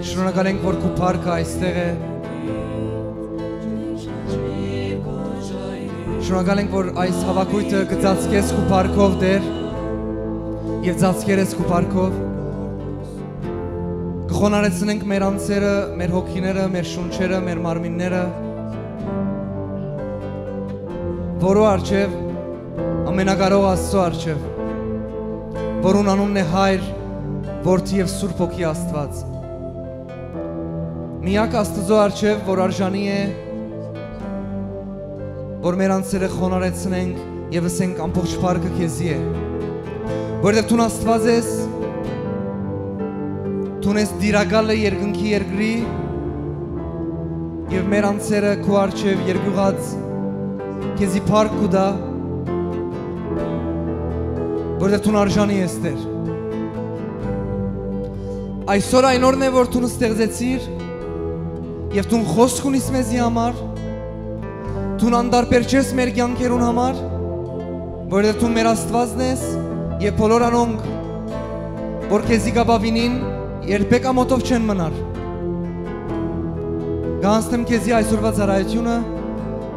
Շնորհակալ ենք, որ քո փառքը այստեղ է։ Շնորհակալ ենք, որ այս հավաքույթը կծածկես քո փառքով Տեր եւ ծածկերես քո փառքով։ Կխոնարեցնենք մեր անձերը, մեր հոգիները, մեր շունչերը, մեր մարմինները, որո առջև ամենակարող Աստծո առջև, որուն անունն է Հայր, Որդի եւ Սուրբ Հոգի Աստված։ Միակ Աստծո առջև, որ արժանի է, որ մեր անձերը խոնարեցնենք եւ ասենք ամբողջ փառքը քեզի է, որովհետեւ դու Աստված ես, դու ես դիրակալը երկնքի երկրի եւ մեր անձերը քո առջև երկյուղած քեզի փառք կուտա, որովհետեւ դու արժանի ես Տեր։ Այսօր այն օրն է, որ դու ստեղծեցիր եւ դու խոսք ունիս մեզի համար, դու անդարբեր չես մեր կյանքերուն համար, որովհետեւ դու մեր Աստվածն ես եւ բոլոր անոնք, որ քեզի գաբավինին երբեք ամոթով չեն մնար։ Գանցնեմ քեզի այսօրվա ծառայությունը,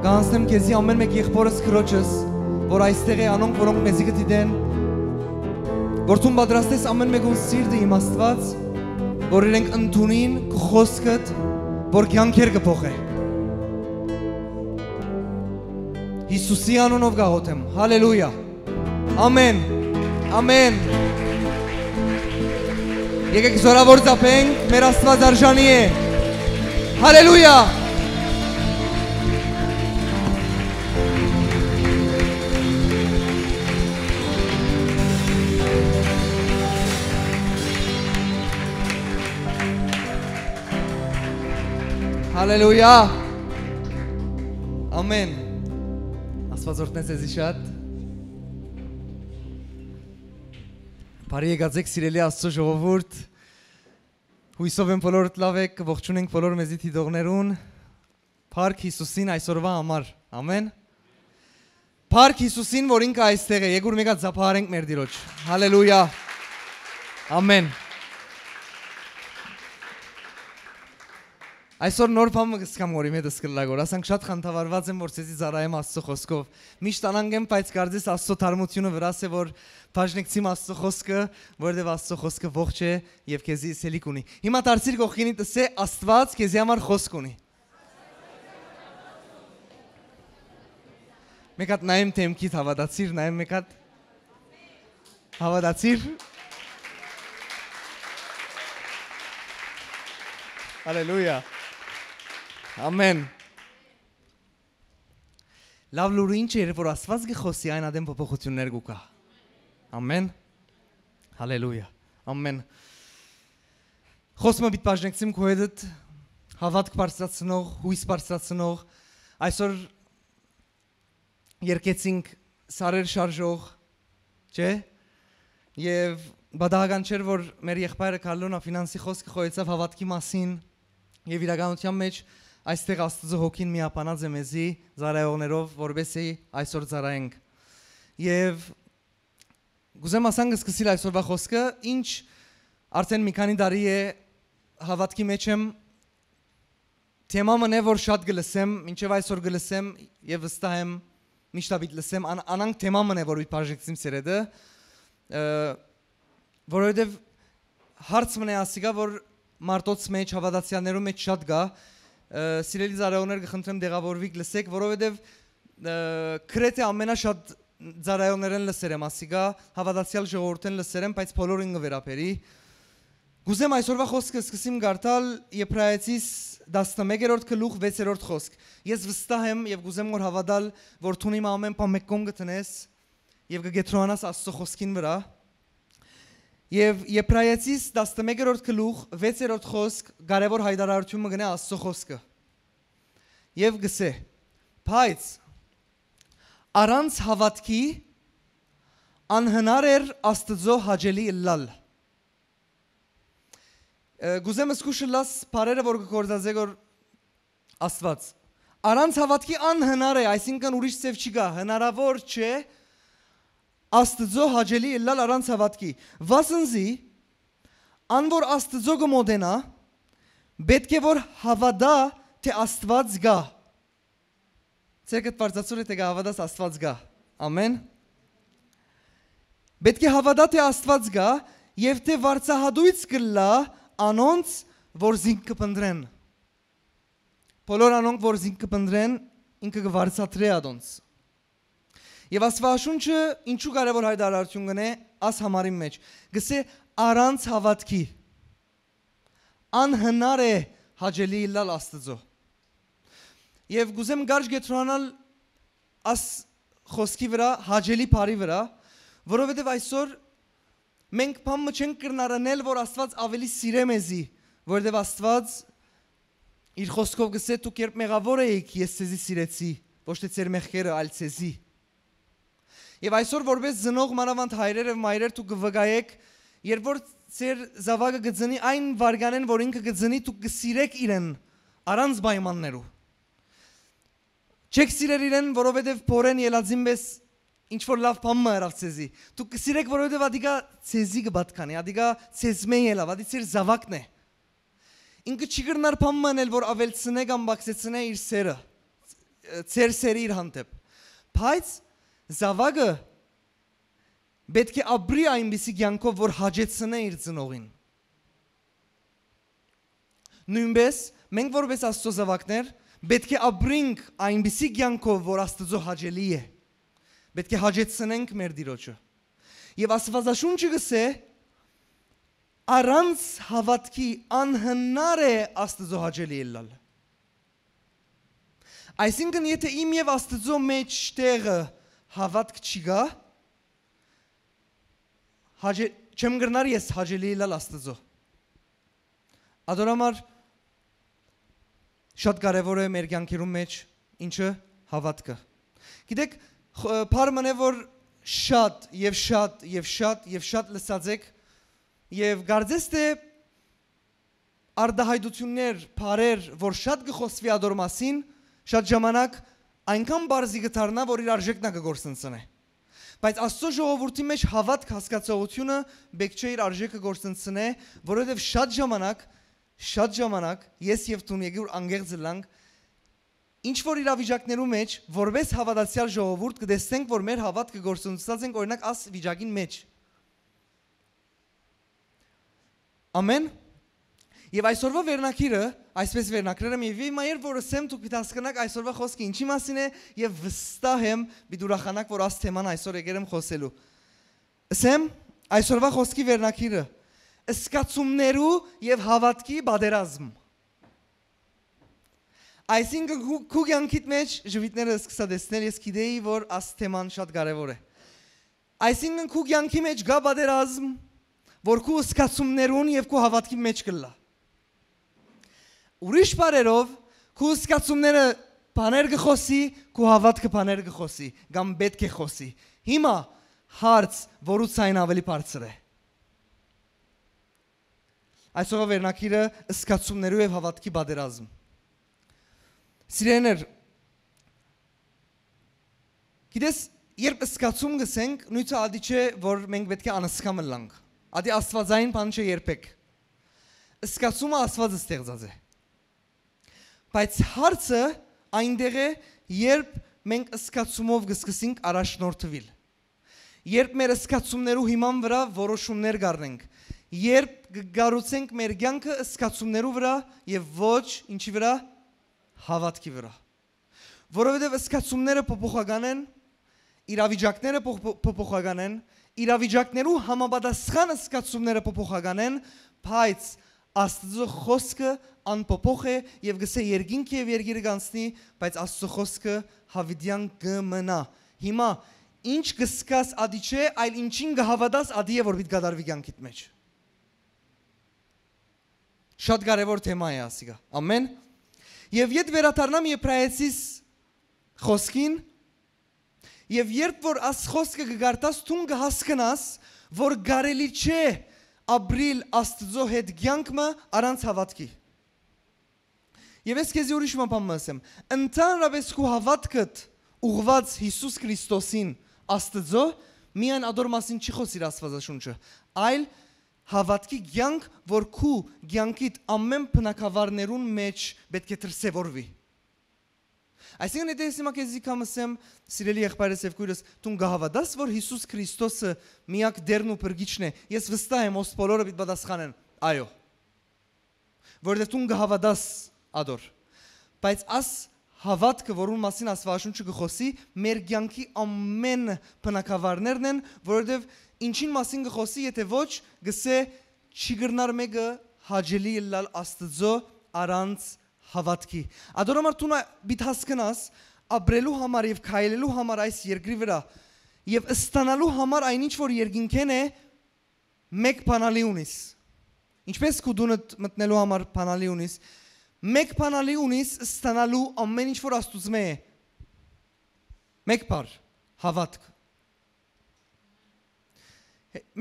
գանցնեմ քեզի ամեն մեկ եղբորս քրոջս, որ այստեղ է անոնք, որոնք մեզի գտիդեն, որ դու պատրաստես ամեն մեկուն սիրտը իմ Աստված, որ իրենք ընդունին քո խոսքդ, որ կյանքեր կփոխե։ Հիսուսի անունով գաղութեմ։ Հալելույա։ Ամեն։ Ամեն։ Եկեք զորավոր ծափենք, մեր Աստված արժանի է։ Հալելույա։ Հալելույա։ Ամեն։ Աստված օրհնեց ձեզ շատ։ Բարի եկածեք սիրելի Աստծո ժողովուրդ։ Հույսով եմ բոլորդ լավ եք, ողջունենք բոլոր մեզի դիտողներուն։ Փառք Հիսուսին այսօրվա համար։ Ամեն։ Փառք Հիսուսին, որ ինքը այստեղ է։ Եկուր մեկա ծափահարենք մեր Տիրոջ։ Հալելույա։ Ամեն։ Այսօր նոր բան կսկամ որի մետս կլագոր, ասանք շատ խանդավառված եմ, որ ցեզի ծառայեմ Աստծո խոսքով։ Միշտ անանգեմ, բայց կարծես Աստծո թարմությունը վրաս է, որ բաժնեկցիմ Աստծո խոսքը, որովհետև Աստծո խոսքը ողջ է եւ քեզի սելիք ունի։ Հիմա դարձիր գողքինի տսե Աստված քեզի համար խոսք ունի։ Մեկ հատ նայեմ թեմքիդ հավատացիր, նայեմ մեկ հատ հավատացիր։ Հալելույա։ Ամեն։ Լավ լուրը ինչ է, որ Աստված գխոսի այն ադեմ փոփոխություններ գուկա։ Ամեն։ Հալելույա։ Ամեն։ Խոսքը բիտ բաժնեկցիմ քո հետ հավատք բարձրացնող, հույս բարձրացնող, այսօր երկեցինք սարեր շարժող, չէ՞։ Եվ բադահական չէր, որ մեր եղբայրը Քարլոնա ֆինանսի խոսքը խոյեցավ հավատքի մասին եւ իրականության մեջ այստեղ Աստծո հոգին միապանած է մեզի ծառայողներով, որովհետեւ այսօր ծառայենք։ Եվ գուզեմ ասանք սկսել այսօրվա խոսքը, ինչ արդեն մի քանի տարի է հավատքի մեջ եմ, թեման է, որ շատ գլսեմ, մինչև այսօր գլսեմ եւ վստահ եմ միշտ ապիտ լսեմ, անանք թեման է, որ իդ բաժնեցիմ սերեդը, որովհետեւ հարց մնե ասիգա, որ մարտոց մեջ հավատացյալներու մեջ շատ գա, սիրելի ծառայողներ կխնդրեմ դեղավորվիկ լսեք, որովհետև քրեթե ամենաշատ ծառայողներն լսեր եմ ասիգա, հավատացյալ ժողովուրդն լսեր եմ, բայց բոլորին կվերապերի։ Գուզեմ այսօրվա խոսքը սկսեմ գարտալ Եբրայեցիս 11-րդ գլուխ 6-րդ խոսք։ Ես վստահ եմ եւ գուզեմ որ հավատալ, որ դու իմ ամեն բան մեկ կողմ գտնես եւ կգետրոնանաս Աստծո խոսքին վրա։ Եվ Եբրայեցիս 11-րդ գլուխ 6-րդ խոսք կարևոր հայտարարություն մգնե Աստծո խոսքը։ Եվ գսե. Բայց առանց հավատքի անհնար էր Աստծո հաճելի ըլլալ։ Գուզեմ սկուշը լաս բարերը որ կգործածե որ Աստված։ Առանց հավատքի անհնար է, այսինքն ուրիշ ծև չի գա, հնարավոր չէ Աստծո հաճելի ըլլալ առանց հավատքի։ Վասնզի ան որ Աստծո գմոդենա պետք է որ հավատա թե Աստված գա։ Ցերկդ բարձացուր է թե հավատաս Աստված գա։ Ամեն։ Պետք է հավատա թե Աստված գա եւ թե վարձահատույց կլա անոնց որ զինք կփնտրեն։ Բոլոր անոնք որ զինք կփնտրեն ինքը կվարձատրե ադոնց։ Եվ Աստվածաշունչը ինչու կարևոր հայտարարություն գնե աս համարի մեջ։ Գսե առանց հավատքի անհնար է հաջելի լալ Աստծո։ Եվ գուզեմ գարշ գետրոնալ աս խոսքի վրա հաջելի բարի վրա, որովհետև այսօր մենք բամը չենք կրնարանել, որ Աստված ավելի սիրե մեզի, որովհետև Աստված իր խոսքով գսե դուք երբ մեղավոր եք, ես ցեզի սիրեցի, ոչ թե ձեր մեղքերը, այլ ցեզի։ Եվ այսօր որպես զնող մանավանդ հայրեր եւ մայրեր դուք կվգայեք, երբ որ ձեր զավակը գծնի այն վարգանեն, որ ինքը գծնի, դուք կսիրեք իրեն առանց պայմաններու։ Չեք սիրել իրեն, որովհետև փորեն ելածին պես ինչ որ լավ բան մը ցեզի։ Դուք կսիրեք, որովհետև ադիգա ցեզի կբատկանի, ադիգա ցեզմե ելավ, ադի ձեր զավակն է։ Ինքը չի գրնար բան մնել, որ ավելցնե կամ բացեցնե իր սերը, ձեր սերի իր հանդեպ։ Բայց զավակը պետք է ապրի այնպիսի կյանքով, որ հաջեցնե իր ծնողին։ Նույնպես մենք որպես Աստծո զավակներ պետք է ապրենք այնպիսի կյանքով, որ Աստծո հաճելի է։ Պետք է հաջեցնենք մեր Տիրոջը։ Եվ Աստվածաշունչը գսե առանց հավատքի անհնար է Աստծո հաճելի ելալ։ Այսինքն եթե իմ եւ Աստծո մեջ տեղը հավատք չկա, չեմ գրնար ես հաճելի ելալ Աստծո։ Ադորամար շատ կարևոր է մեր կյանքերում մեջ ինչը հավատքը։ Գիտեք, բարմն է որ շատ եւ շատ եւ շատ եւ շատ լսած եք եւ գարձես թե արդահայտություններ, բարեր, որ շատ կխոսվի ադոր մասին, շատ ժամանակ այնքան բարձի կդառնա, որ իր արժեքն կգործընծնե։ Բայց Աստծո ժողովրդի մեջ հավատք հասկացողությունը բեք չէ իր արժեքը գործընծնե, որովհետեւ շատ ժամանակ ես եւ դու եկուր անգեղծ լանք ինչ որ իրավիճակներու մեջ որպես հավատացյալ ժողովուրդ կտեսնենք որ մեր հավատքը գործունեացած ենք օրինակ աս վիճակին մեջ ամեն եւ այսօրվա վերնակիրը այսպես վերնակրել եմ եւ մայր որ ասեմ դուք պիտասկնակ այսօրվա խոսքը ինչի մասին է եւ վստահ եմ բիդուրախանակ որ աս թեման այսօր եկել եմ խոսելու ասեմ այսօրվա խոսքի վերնակիրը սկացումներու եւ հավատքի բادرազմ Այսինքն քու կյանքիդ մեջ ժվիտները սկսա տեսնել ես գիտեի որ աս թեման շատ կարևոր է Այսինքն քու կյանքի մեջ գա բادرազմ որ քու սկացումներուն եւ քու հավատքի մեջ կլա Ուրիշ բարերով քու սկացումները բաներ կխոսի քու հավատքը բաներ կխոսի կամ պետք է խոսի Հիմա հարց որուց այն ավելի բարձր է Այսօրվա վերնակիրը սկացումներու եւ հավատքի բادرազմ Սիրեներ Գիտես երբ սկացում գսենք նույնիսկ ադի չէ որ մենք պետք է անսկամ լանք ադի աստվածային բան չէ երբեք Սկացումը աստվածը ստեղծած է Բայց հարցը այնտեղ է երբ մենք սկացումով գսկսենք առաջնորդվել Երբ մեր սկացումներու հիման վրա որոշումներ կառնենք Երբ գառուցենք մեր կյանքը սկացումներու վրա եւ ոչ ինչի վրա հավատքի վրա Որովհետեւ սկացումները փոփոխական են իրավիճակները փոփոխական են իրավիճակներու համապատասխան սկացումները փոփոխական են բայց Աստծո խոսքը անփոփոխ է եւ գսե երկինք եւ երկիրը կանցնի բայց Աստծո խոսքը հավիտյան կմնա Հիմա ինչ կսկաս ադի չէ այլ ինչին կհավատաս ադի է որ պիտի կդարվի կյանքիդ մեջ Շատ կարևոր թեմա է ասիկա ամեն Եվ յետ վերադառնամ Եբրայեցիս խոսքին Եվ երբ որ աս խոսքը կգարտաս թուն կհասկնաս որ կարելի չէ ապրիլ Աստծո հետ կյանքը առանց հավատքի Եվ ես քեզ ուրիշ բան ասեմ ընդհանրապես քո հավատքդ ուղված Հիսուս Քրիստոսին Աստծո միայն ադոր մասին չի խոսիր Աստվածաշունչը այլ հավատքի կյանք, որ քու կյանքիդ ամեն բնակավարներուն մեջ պետք է դրսևորվի։ Այսինքն եթե ես հիմա քեզ կամսեմ, սիրելի եղբայրս եւ քույրս, դու գահավատաս, որ Հիսուս Քրիստոսը միակ դերն ու բրգիչն է, ես վստահ եմ, ոս բոլորը պիտի պատասխանեն, այո։ Որովհետեւ դու գահավատաս ադոր։ Բայց աս հավատքը, որուն մասին Աստվածաշունչը գխոսի, մեր կյանքի ամեն բնակավարներն են, որովհետեւ ինչին մասին գխոսի, եթե ոչ գսե չի գրնար մեկը հաջելի լալ Աստծո առանց հավատքի։ Ադորոմար դու պիտի հասկանաս ապրելու համար եւ քայլելու համար այս երկրի վրա եւ ստանալու համար այնինչ որ երկինքեն է մեկ բանալի ունիս։ Ինչպես կուդունդ մտնելու համար բանալի ունիս, մեկ բանալի ունիս ստանալու ամեն ինչ որ Աստուծո է։ Մեկ բար հավատք։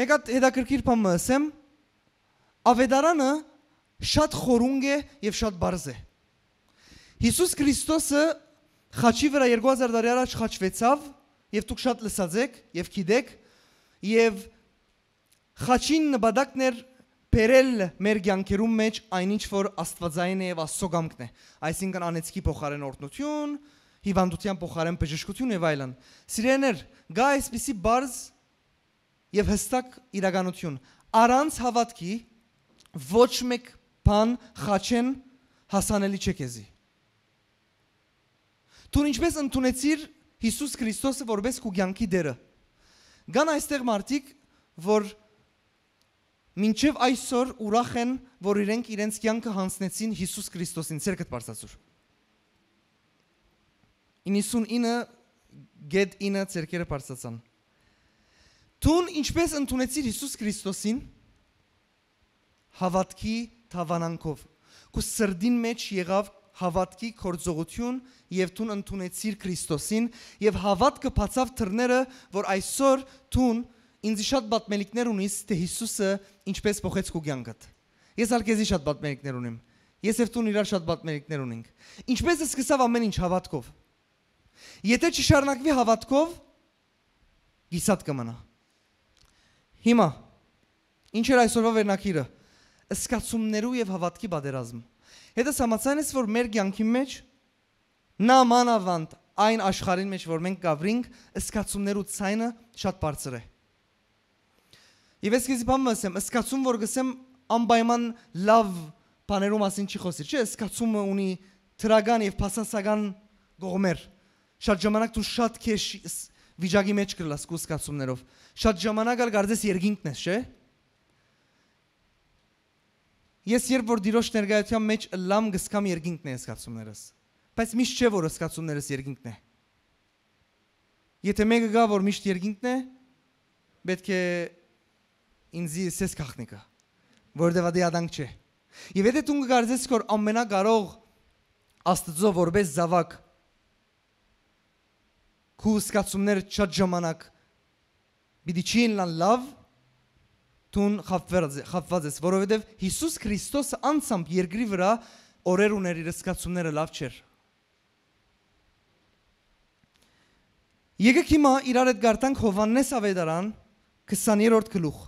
Մեկ հատ հետաքրքիր բան ասեմ, ավետարանը շատ խորունգ է եւ շատ բարձ է։ Հիսուս Քրիստոսը խաչի վրա 2000 տարի առաջ խաչվեցավ եւ դուք շատ լսած եք եւ գիտեք եւ խաչին նպատակն էր բերել մեր կյանքերում մեջ այնինչ որ Աստվածային է եւ Աստծո կամքն է, այսինքն անեծքի փոխարեն օրհնություն, հիվանդության փոխարեն բժշկություն եւ այլն։ Սիրելիներ, գա այսպիսի բարձ եւ հստակ իրականություն։ Առանց հավատքի ոչ մեկ բան խաչեն հասանելի չէ քեզի։ Դու ինչպես ընդունեցիր Հիսուս Քրիստոսը որպես քո կյանքի դերը։ Կան այստեղ մարդիկ, որ մինչև այսօր ուրախ են, որ իրենք իրենց կյանքը հանձնեցին Հիսուս Քրիստոսին, ցերկդ բարձացուր։ 99.9 ցերկերը բարձացան։ Դու ինչպես ընդունեցիր Հիսուս Քրիստոսին հավատքի թավանանքով։ Քո սրդին մեջ եղավ հավատքի կորձողություն եւ դու ընդունեցիր Քրիստոսին եւ հավատքը բացավ դռները, որ այսօր դու ինձ շատ պատմելիքներ ունիս, թե Հիսուսը ինչպես փոխեց քո կյանքդ։ Ես ալքեզի շատ պատմելիքներ ունեմ։ Ես եւ դու իրար շատ պատմելիքներ ունենք։ Ինչպես սկսավ ամեն ինչ հավատքով։ Եթե չշարունակվի հավատքով, գիսատ կմնա։ Հիմա ինչ էր այսօրվա վերնակիրը։ Սկացումներու եւ հավատքի բادرազմ։ Հետո համաձայն ես որ մեր կյանքի մեջ նամանավանդ այն աշխարհին մեջ որ մենք գավրինք սկացումներու ցայնը շատ բարձր է։ Եվ ես քեզ բան ասեմ, սկացում որ գսեմ անպայման լավ բաներու մասին չի խոսիր, չէ՞, սկացումը ունի թրագան եւ փասասական գողմեր։ Շատ ժամանակ դու շատ քեշ վիճակի մեջ կլաս քո սկացումներով։ Շատ ժամանակ ալ գարձես երկինքն ես, չէ՞։ Ես երբ որ դիրոշ ներկայության մեջ լամ գսկամ երկինքն է սկացումներս, բայց միշտ չէ որ սկացումներս երկինքն է։ Եթե մեկը գա որ միշտ երկինքն է, պետք է ինձի սես քախնիկը, որտեվ դա ադանք չէ։ Եվ եթե դու գարձես որ ամենակարող Աստծո որպես զավակ քո սկացումները շատ ժամանակ պիտի չին լավ Տուն խապված ես, որովհետև Հիսուս Քրիստոսը անցամբ երկրի վրա օրեր ուներ իր սկացումները լավ չէր։ Եկեք հիմա իրար հետ գարտանք Հովհաննես ավետարան 20-րդ գլուխ։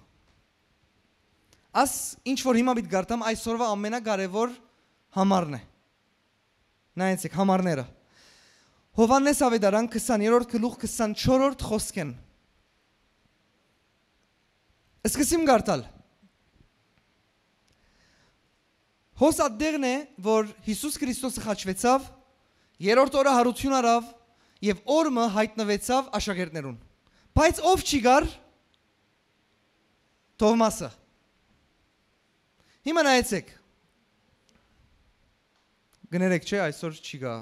Աս ինչ որ հիմա պիտի գարտամ այսօրվա ամենակարևոր համարն է։ Նայեցեք համարները։ Հովհաննես ավետարան 20-րդ գլուխ 24-րդ խոսքն։ Սկսեմ գարտալ։ Հոս ադերն է, որ Հիսուս Քրիստոսը խաչվեցավ, երրորդ օրը հարություն արավ եւ օրը հայտնվեցավ աշակերտներուն։ Բայց ով չի գար։ Թովմասը։ Հիմա նայեցեք։ Գներեք, չէ, այսօր չի գա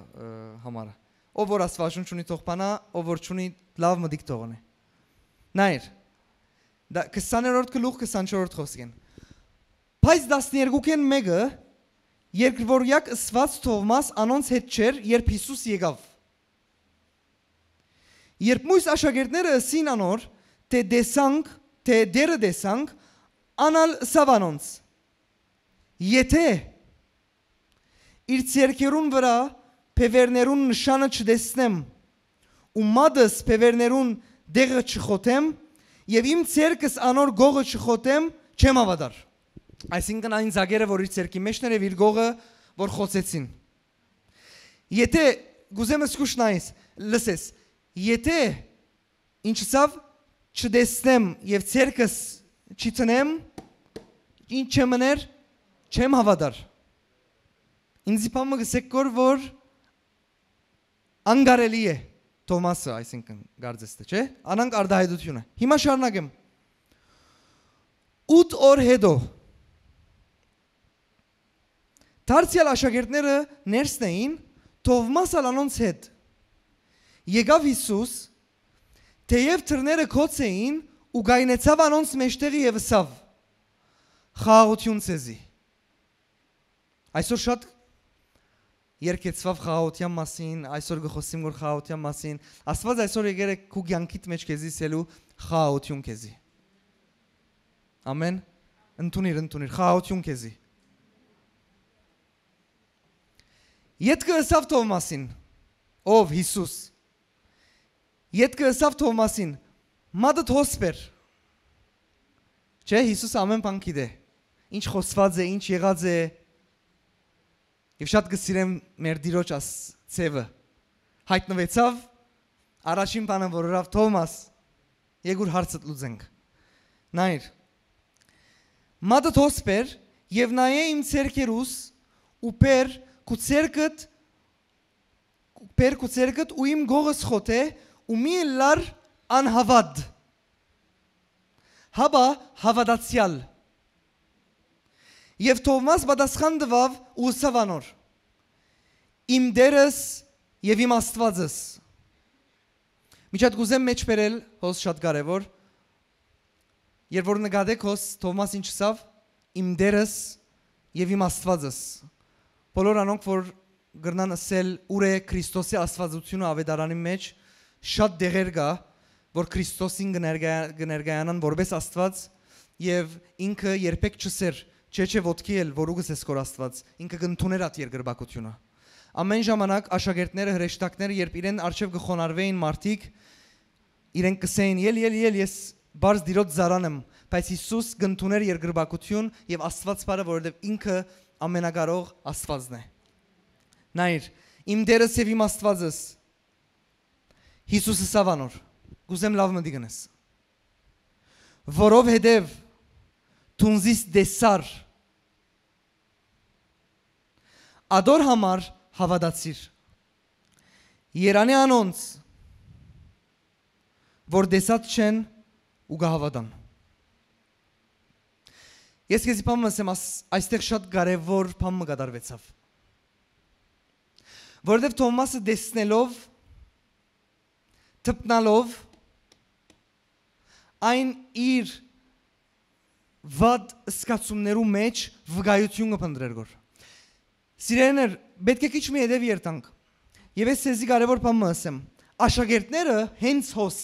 համարը։ Ով որ Աստվածաշունչ ունի թող բանա, ով որ չունի լավ մտիկ թողնի։ Նայր։ Դա 20-րդ գլուխ 24-րդ խոսքն։ Բայց 12-ն մեկը երկրորյակ ըսված Թովմաս անոնց հետ չէր, երբ Հիսուս եկավ։ Երբ մույս աշակերտները ասին անոր, թե դեսանք, թե դերը դեսանք, անալ սավանոնց։ Եթե իր ցերկերուն վրա փևերներուն նշանը չդեսնեմ, ու մադս փևերներուն դեղը չխոթեմ, Եվ իմ ցերկս անոր գողը չխոտեմ, չեմ հավատար։ Այսինքն այն զագերը, որ իր ցերկի մեջն էր եւ իր գողը, որ խոցեցին։ Եթե գուզեմ սկուշ նայես, լսես, եթե ինչսավ չդեսնեմ եւ ցերկս չտնեմ, ինչ չմներ, չեմ հավատար։ Ինձ իբամը գսեք որ անգարելի է Թոմասը, այսինքն գարձեստը, չէ՞։ Անանք արդահայտությունը։ Հիմա շարունակեմ։ 8 օր հետո Դարձյալ աշակերտները ներսն էին Թովմաս անոնց հետ։ Եկավ Հիսուս, թեև թռները քոց էին ու գայնեցավ անոնց մեջտեղի եւ ասավ. Խաղաղություն ցեզի։ Այսօր շատ երկեցվավ խաղաղության մասին, այսօր գխոսիմ որ խաղաղության մասին, Աստված այսօր եկել է քու կյանքիդ մեջ քեզի սելու խաղաղություն քեզի։ Ամեն։ Ընդունիր խաղաղություն քեզի։ Ետքը ըսավ Թովմասին, ով Հիսուս։ Ետքը ըսավ Թովմասին, մադդ հոսպեր։ Չէ, Հիսուս ամեն բան գիտե։ Ինչ խոսված է, ինչ եղած է։ Եվ շատ կսիրեմ մեր Տիրոջ ցևը։ Հայտնվեցավ առաջին բանը որ ըրավ Թոմաս, եկուր հարցդ լուծենք։ Նայր։ Մադդ հոսպեր եւ նայե իմ ցերկերուս ու պեր կուցերկտ ու իմ գողս խոթե ու մի լար անհավատ։ Հաբա հավատացյալ։ Եվ Թովմաս պատասխան տվավ ու ասավ անոր. Իմ դերս եւ իմ Աստվածս։ Միջատ գուզեմ մեջ բերել, հոս շատ կարևոր։ Երբ որ նկատեք հոս Թովմաս ինչ ասավ, իմ դերս եւ իմ Աստվածս։ Բոլոր անոնք որ գրնան ասել ուր է Քրիստոսի աստվածությունը ավետարանի մեջ, շատ դեղեր կա, որ Քրիստոսին կներկայանան որպես Աստված եւ ինքը երբեք չսեր, չէ ոտքի էլ որ ուգս էսկոր Աստված, ինքը կընդուներ այդ երկրբակությունը։ Ամեն ժամանակ աշակերտները, հրեշտակները, երբ իրեն արչև կխոնարհվեին մարդիկ, իրեն կսեին ել ես բարձ դիրոց զարան եմ, բայց Հիսուս կընդուներ երկրբակություն եւ Աստված բարը, որովհետեւ ինքը ամենակարող Աստվածն է։ Նայր, իմ դերս եւ իմ Աստվածս։ Հիսուսը սավանոր, գուզեմ լավ մտի գնես։ Որովհետեւ թունզիս դեսար ադոր համար հավատացիր։ Երանի անոնց որ դեսած չեն ու գահավատան։ Ես քեզի բան ասեմ, այստեղ շատ կարևոր բան կատարվեցավ։ Որովհետև Թոմասը դեսնելով, թփնալով, այն իր վատ սկացումներու մեջ վկայություն կփնտրեր գոր։ Սիրելիներ, պետք է քիչ մի հետև երթանք։ Եվ ես ցեզի կարևոր բան ասեմ։ Աշակերտները հենց հոս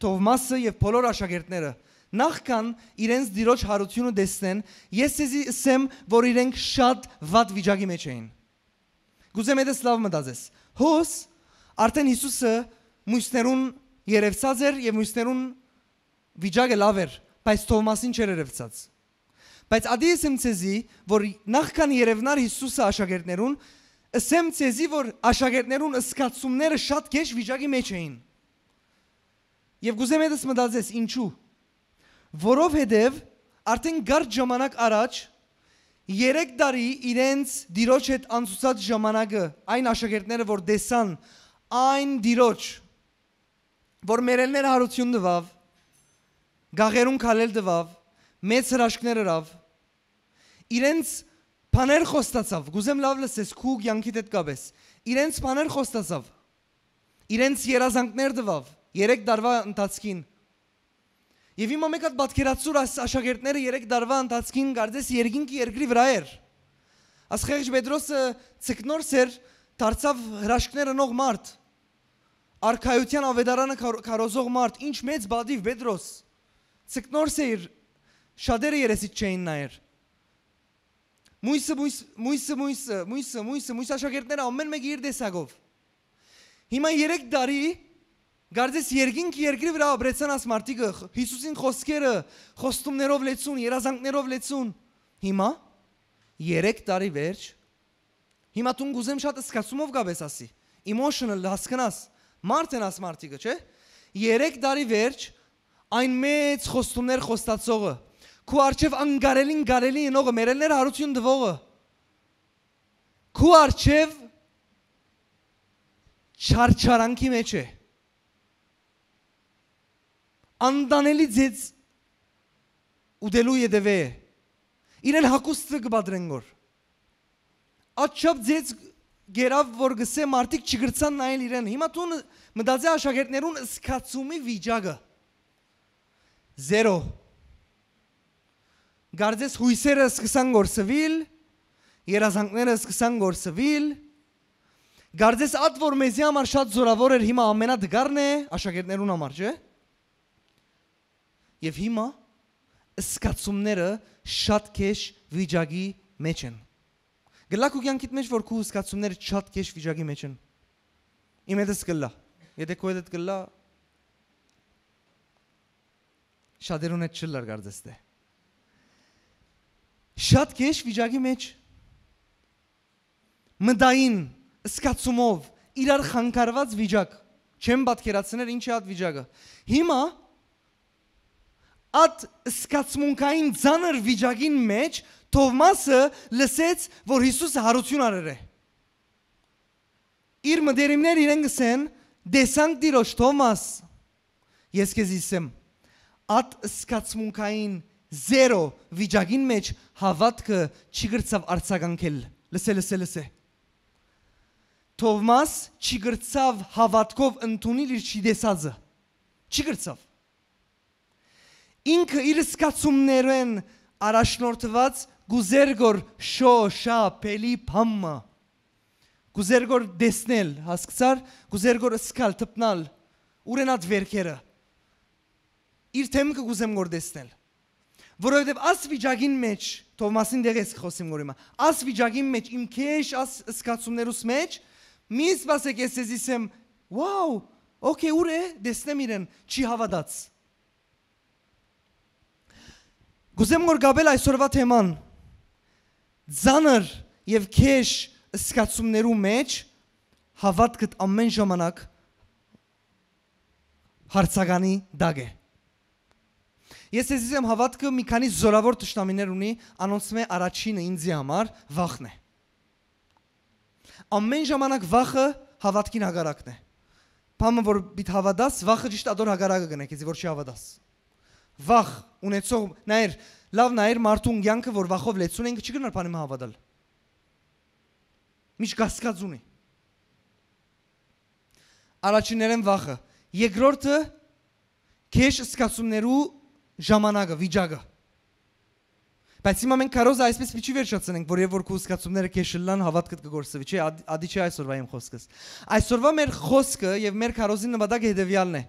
Թովմասը եւ բոլոր աշակերտները նախքան իրենց դիրոջ հարությունը դեսնեն, ես ցեզի ասեմ, որ իրենք շատ վատ վիճակի մեջ էին։ Գուզեմ եդես լավ մտածես։ Հոս արդեն Հիսուսը մույսներուն երևցած էր եւ մույսներուն վիճակը լավ էր, բայց Թովմասին չէր երևցած։ Բայց ադի ասեմ ցեզի, որ նախքան երևնար Հիսուսը աշակերտներուն, ասեմ ցեզի, որ աշակերտներուն ըսկացումները շատ քեջ վիճակի մեջ էին։ Եվ գուզեմ եդես մտածես ինչու։ Որովհետև արդեն գարդ ժամանակ առաջ 3 տարի իրենց դիրոջ հետ անցուցած ժամանակը այն աշակերտները որ դեսան այն դիրոջ որ մերելներ հարություն տվավ գաղերուն քալել տվավ մեծ հրաշքներ ըրավ իրենց բաներ խոստացավ գուզեմ լավ լսես քու կյանքիդ հետ կապես իրենց բաներ խոստացավ իրենց երազանքներ տվավ 3 տարվա ընթացքին Եվ հիմա մեկ հատ պատկերացուր աշակերտները 3 տարվա ընթացքին կարծես երկինքի երկրի վրա էր։ Ասխեղջ Պետրոսը ցկնորս էր, դարձավ հրաշքները նող մարդ։ Արքայության ավետարանը քարոզող մարդ, ինչ մեծ բադիվ Պետրոս։ Ցկնորս էր, շատերը երեսից չէին նայեր։ Մույսը աշակերտները ամեն մեկը իր տեսակով։ Հիմա 3 տարի Գարձես երկինք երկրի վրա ապրեցան աս մարդիկը Հիսուսին խոսքերը խոստումներով լեցուն, երազանքներով լեցուն։ Հիմա 3 տարի վերջ հիմա տուն գուզեմ շատ սկացումով գաբես ասի։ Emotional հասկանաս։ Մարդ են աս մարդիկը, չէ՞։ 3 տարի վերջ այն մեծ խոստումներ խոստացողը քու արչև անգարելին գարելի ենողը մերելներ հարություն դվողը քու արչև չարչարանքի մեջ է Անտանելի ձեզ ուդելու յետևե իրեն հակուստը կբադրեն գոր Աչապ ձեզ գերավ որ գսե մարդիկ չգրցան նայել իրեն հիմա տուն մտածի աշակերտներուն սկացումի վիճակը 0 Գարձես հույսերը սկսան գործվել երազանքները սկսան գործվել Գարձես ատ որ մեզի համար շատ զորավոր էր հիմա ամենադգարն է աշակերտներուն համար չէ Եվ հիմա սկացումները շատ քեշ վիճակի մեջ են Գլակ ու կյանքիդ մեջ որ քու սկացումները շատ քեշ վիճակի մեջ են Իմ հետս գլա Եթե քո հետ գլա Շատերուն հետ չլար գարձես դե Շատ քեշ վիճակի մեջ Մտային սկացումով իրար խանգարված վիճակ Չեմ պատկերացնել ինչ է այդ վիճակը Հիմա At սկացմունքային ցաներ վիճակին մեջ Թովմասը լսեց որ Հիսուսը հարություն արել է Իր մտերիմներ իրեն գսեն դեսանք դիրոշ Թովմաս Ես քեզ իսեմ At սկացմունքային 0 վիճակին մեջ հավատքը չգրծավ արձագանքել լսե Թովմաս չգրծավ հավատքով ընդունել իր չդեսածը չգրծավ Ինքը իր սկացումներեն առաջնորդված գուզերգոր շո շա պելի փամմա գուզերգոր դեսնել հասկացար գուզերգոր սկալ տպնալ ուրենատ վերքերը իր թեմքը գուզեմ գոր դեսնել որովհետև աս վիճակին մեջ Թովմասին դեղես խոսիմ գոր հիմա աս վիճակին մեջ իմ քեշ աս սկացումներուս մեջ մի սպասեք ես ասեմ վաու օքեյ ուր է դեսնեմ իրեն չի հավատաց Գուզեմ գոր գաբել այսօրվա թեման Ձանր եւ քեշ սկացումներու մեջ հավատքդ ամեն ժամանակ հարցականի դագ է Ես ասեմ հավատքը մի քանի զորավոր ճշտամիներ ունի անոնցում է առաջինը ինձի համար վախն է Ամեն ժամանակ վախը հավատքին հագարակն է Բամը որ բիտ հավատաս վախը ճիշտ ադոր հագարակը գնա քեզ որ չի հավատաս Վախ ունեցող նայր լավ նայր մարդուն կյանքը որ վախով լեցուն ինքը չի գնար բանը հավատալ Միշտ կասկած ունի Առաջիններեն վախը երկրորդը քեշ սկացումներու ժամանակը վիճակը Բայց հիմա մենք կարոզ այսպես մի չի վերջացնենք որ եւ որ քու սկացումները քեշլան հավատքդ կգործվի չէ ադի չէ այսօրվա իմ խոսքս Այսօրվա մեր խոսքը եւ մեր կարոզի նպատակը հետեւյալն է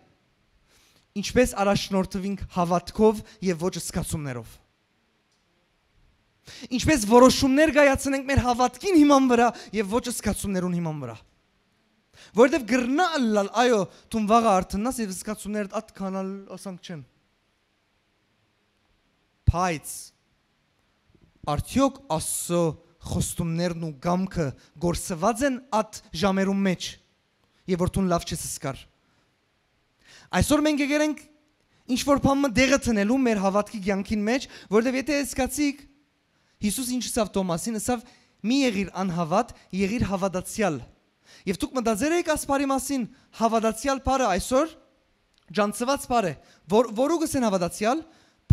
Ինչպես առաջնորդվենք հավատքով եւ ոչ սկացումներով Ինչպես որոշումներ կայացնենք մեր հավատքին հիման վրա եւ ոչ սկացումներուն հիման վրա Որովհետեւ գրնա ալլալ այո տուն վաղը արթնաս եւ սկացումներդ ատ կանալ ասանք չեն Բայց արդյոք ասո խոստումներն ու գամքը գործված են ատ ժամերում մեջ եւ որ տուն լավ չես սկար Այսօր մենք եկերենք ինչ-որ բանը դեղը տնելու մեր հավատքի կյանքին մեջ, որովհետև եթե սկացիք Հիսուս ինչ ասավ Թոմասին, ասավ մի եղիր անհավատ, եղիր հավատացյալ։ Եվ դուք մտածել եք ասպարի մասին, հավատացյալ բառը այսօր ջանցված բառ է, որու գսեն հավատացյալ,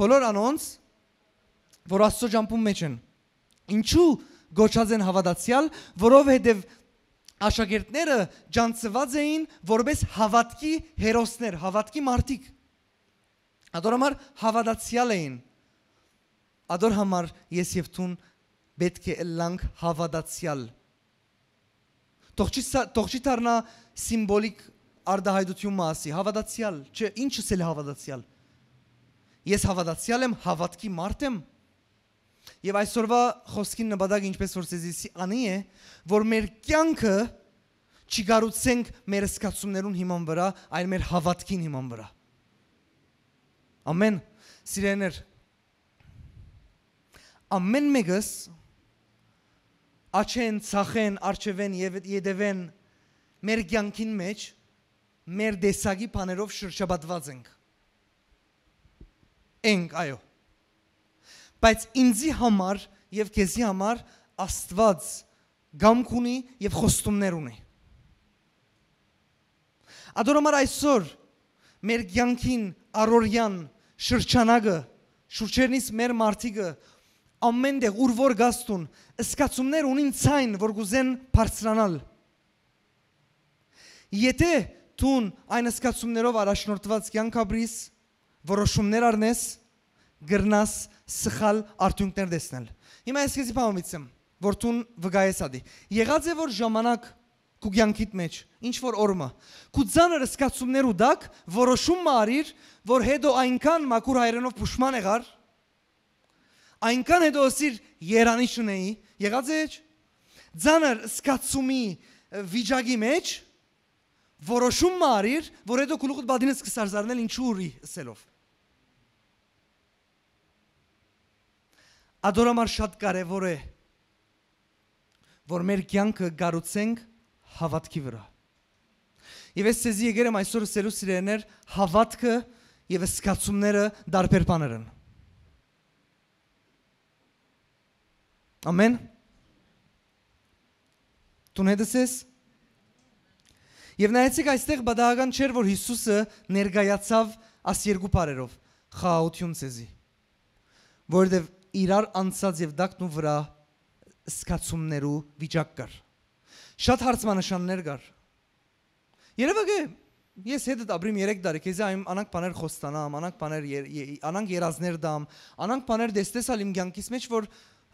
բոլոր անոնց, որ Աստծո ջամփում մեջ են։ Ինչու գոչած են հավատացյալ, որովհետև Աշակերտները ջանցված էին որպես հավատքի հերոսներ, հավատքի մարդիկ։ Ադոր համար հավատացյալ էին։ Ադոր համար ես եւ տուն պետք է լանք հավատացյալ։ Թող չի դառնա սիմվոլիկ արդահայտություն մասի, հավատացյալ, չէ, ինչս էլ հավատացյալ։ Ես հավատացյալ եմ, հավատքի մարդ եմ։ Եվ այսօրվա խոսքին նպատակը ինչպես որ սեզիսի անի է, որ մեր կյանքը չգարուցենք մեր սկացումներուն հիման վրա, այլ մեր հավատքին հիման վրա։ Ամեն, սիրեներ, ամեն մեկս աչեն, ցախեն, արջևեն եւ յետևեն մեր կյանքին մեջ մեր դեսագի բաներով շրջապատված ենք, այո։ Բայց ինձի համար եւ քեզի համար Աստված գամք ունի եւ խոստումներ ունի։ Ադորոմար այսօր մեր կյանքին առօրյան շրջանակը շուրջերնից մեր մարդիկը ամեն տեղ ուր որ գաստուն սկացումներ ունին ցայն որ գուզեն բարձրանալ։ Եթե դու այն սկացումներով առաջնորդված կյանք ապրիս, որոշումներ առնես, գրնաս սխալ արդյունքներ տեսնել։ Հիմա ես քեզի բամիցեմ, որ դու վգայես ադի։ Եղած է որ ժամանակ քու կյանքիդ մեջ ինչ որ օրմա քու ցաներ սկացումներ ու դակ որոշում արիր որ հետո այնքան մաքուր հայրենով փուշման եղար այնքան հետո ասիր երանի շնեի եղած է ցաներ սկացումի վիճակի մեջ որոշում արիր որ հետո քուլուխդ բադինես կսարզարնել ինչու ուրի ասելով ադորամար շատ կարևոր է որ մեր կյանքը գառուցենք հավատքի վրա։ Եվ ես ցեզի եկել եմ այսօր սերու սիրեներ հավատքը եւ սկացումները դարբեր բաներ են։ Ամեն։ Դու հետս ես։ Եվ նայեցիք այստեղ բադահական չէր որ Հիսուսը ներկայացավ աս երկու բառերով խաղաղություն ցեզի։ Որովհետեւ իրար անցած եւ դակնու վրա սկացումներու վիճակ կար։ Շատ հարցմանշաններ կար։ Երևակը ես հետդ ապրիմ 3 տարի, քեզի այմ անանք բաներ խոստանամ, անանք երազներ դամ, անանք բաներ դեստեսալ իմ կյանքից մեջ, որ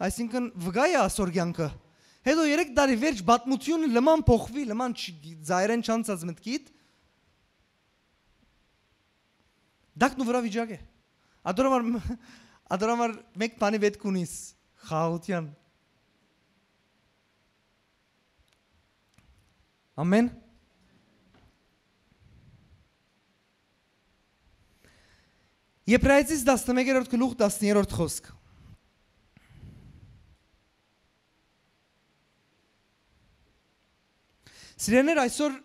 այսինքն վգա է ասոր կյանքը։ Հետո 3 տարի վերջ բատմությունը լման փոխվի, լման ձայրեն չանցած մտքիդ։ Դակնու վրա վիճակ է։ Ադորամար մեկ բանի պետք ունիս խաղաղության։ Ամեն։ Եբրայեցիս 11-րդ գլուխ 10-րդ խոսք։ Սիրեներ այսօր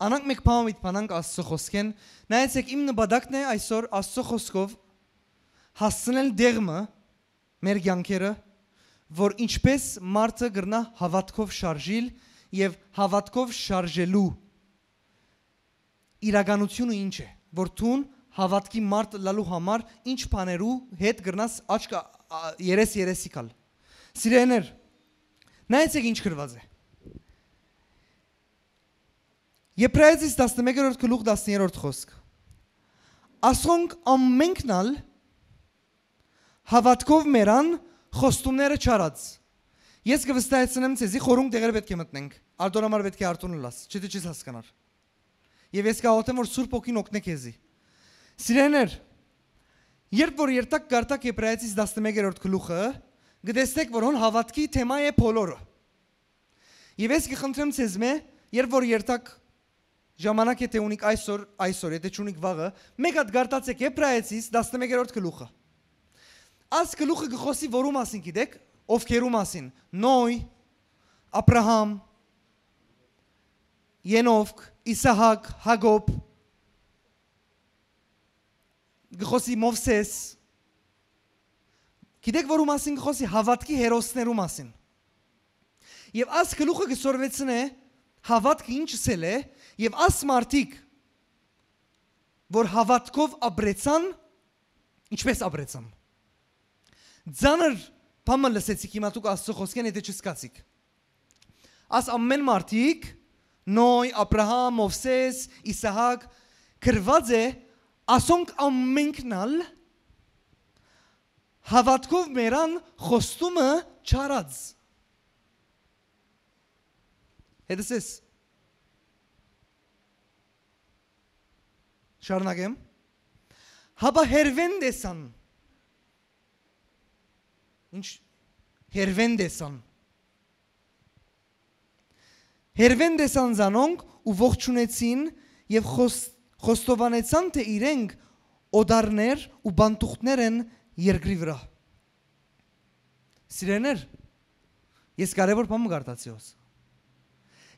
անանք մեկ բամիտ բանանք Աստծո խոսքեն, նայեցեք իմ նպատակն է այսօր Աստծո խոսքով հասցնել դեղմը մեր կյանքերը, որ ինչպես մարդը գրնա հավատքով շարժիլ եւ հավատքով շարժելու իրականությունը ինչ է, որ դու հավատքի մարդ լալու համար ինչ բաներու հետ գրնաս աչք երեսի կալ։ Սիրեներ, նայեցեք ինչ գրված է։ Եբրայեցիս 11-րդ գլուխ 10-րդ խոսք։ Ասոնք ամենքնալ հավատքով մերան խոստումները չարած։ Ես կվստահեցնեմ ցեզի խորունկ տեղեր պետք է մտնենք։ Արտոնամար պետք է արտոնը լաս, չէ՞ չես հասկանար։ Եվ ես կհաղորդեմ որ Սուրբ Օքին օգնե քեզի։ Սիրեներ, երբ որ երթակ գարտակ Եբրայեցիս 11-րդ գլուխը, գտեսնեք որ հոն հավատքի թեմա է բոլորը։ Եվ ես կխնդրեմ ցեզ մե, երբ որ երթակ ժամանակ է թե ունիք այսօր, եթե չունիք վաղը, մեկ հատ գարտացեք Եբրայեցիս 11-րդ գլուխը։ Այս գլուխը գխոսի որու մասին գիտեք, ովքերու մասին, Նոյ, Աբրահամ, Ենովք, Իսահակ, Հակոբ, գխոսի Մովսես, գիտեք որու մասին գխոսի հավատքի հերոսներու մասին։ Եվ այս գլուխը գսորվեցնե հավատքը ինչ սել է, եւ աս մարդիկ, որ հավատքով ապրեցան, ինչպես ապրեցան։ Ձանր բամը լսեցիք հիմա դուք Աստծո խոսքեն եթե չսկացիք։ Աս ամեն մարդիկ, Նոյ, Աբրահամ, Մովսես, Իսահակ, գրված է ասոնք ամենքնալ հավատքով մերան խոստումը չարած։ Հետսես շարունակեմ։ Հաբա հերվեն դեսան։ Ինչ հերվեն դեսան։ Հերվեն դեսան զանոնք ու ողջունեցին եւ խոստովանեցան թե իրենք օդարներ ու բանտուղներ են երկրի վրա։ Սիրեներ, ես կարևոր բան մգարտացիոս։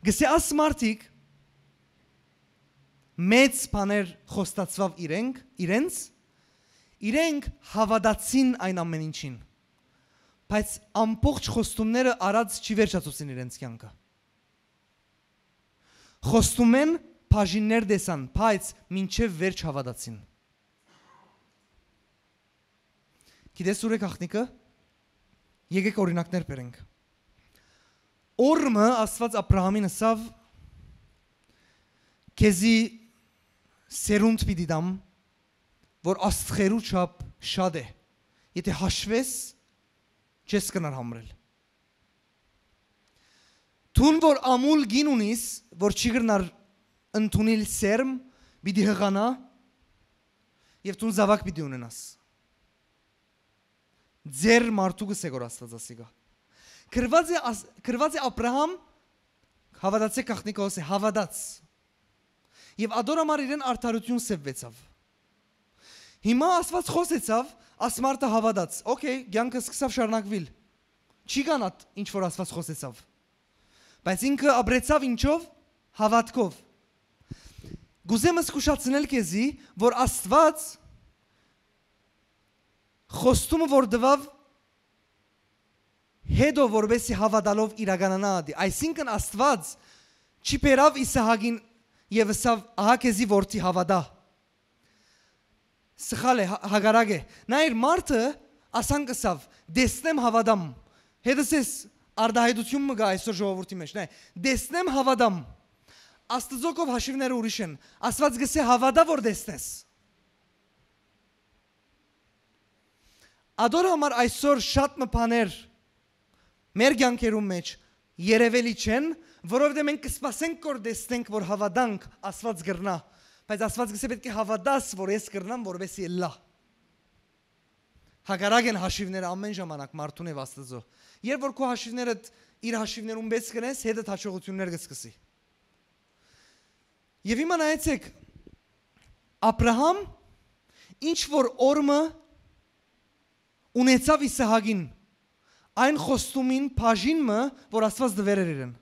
Գսե աս մարդիկ մեծ բաներ խոստացվավ իրենք հավատացին այն ամեն ինչին, բայց ամբողջ խոստումները արած չի վերջացուցին իրենց կյանքը։ Խոստում են, բաժիններ դեսան, բայց մինչև վերջ հավատացին։ Գիտես ուր է գաղտնիքը։ Եկեք օրինակներ բերենք։ Օրմը Աստված Աբրահամին ասավ. քեզի սերունդ պիտի դամ, որ աստղերու չափ շատ է, եթե հաշվես, չես կնար համրել։ Թուն որ ամուլ գին ունիս, որ չի գրնար ընդունել սերմ, պիտի հղանա, և թուն զավակ պիտի ունենաս։ Ձեր մարդու գսե գոր Աստված ասիգա։ Կրված է Աբրահամ, հավատացեք աղտնիկոս է, հավատաց։ Եվ ադոր համար իրեն արդարություն սևվեցավ։ Հիմա Աստված խոսեցավ, ասմարտը հավատաց։ Okay, կյանքը սկսավ շարունակվել։ Չի կանատ ինչ որ Աստված խոսեցավ։ Բայց ինքը ապրեցավ ինչով? Հավատքով։ Գուզեմ զգուշացնել քեզի, որ Աստված խոստումը որ դվավ հետո որբեսի հավատալով իրականանա ադի։ Այսինքն Աստված չի բերավ Իսահակին եւ ասավ ահա քեզի որդի հավատա։ Սխալ է, հագարակ է։ Նա իր մարդը ասան կսավ դեսնեմ հավատամ։ Հետս ես արդահայտություն մգա այսօր ժողովրդի մեջ, նայ, դեսնեմ հավատամ։ Աստծոկով հաշիվները ուրիշ են։ Աստված գսե հավատա որ դեսնես։ Ադոր համար այսօր շատ մփաներ մեր կյանքերում մեջ երևելի չեն, որովհետև մենք կսպասենք որ դեսնենք որ հավատանք Աստված գրնա, բայց Աստված գսե պետք է հավատաս որ ես գրնամ որովհետև ելլա։ Հակառակ են հաշիվները ամեն ժամանակ մարդուն եւ Աստծո։ Երբ որ քո հաշիվները իր հաշիվներում բես կնես, հետը հաջողություններ կսկսի։ Եվ հիմա նայեցեք, Աբրահամ ինչ որ օրմը ունեցավ Իսահակին, այն խոստումին բաժինը, որ Աստված դվեր էր իրեն։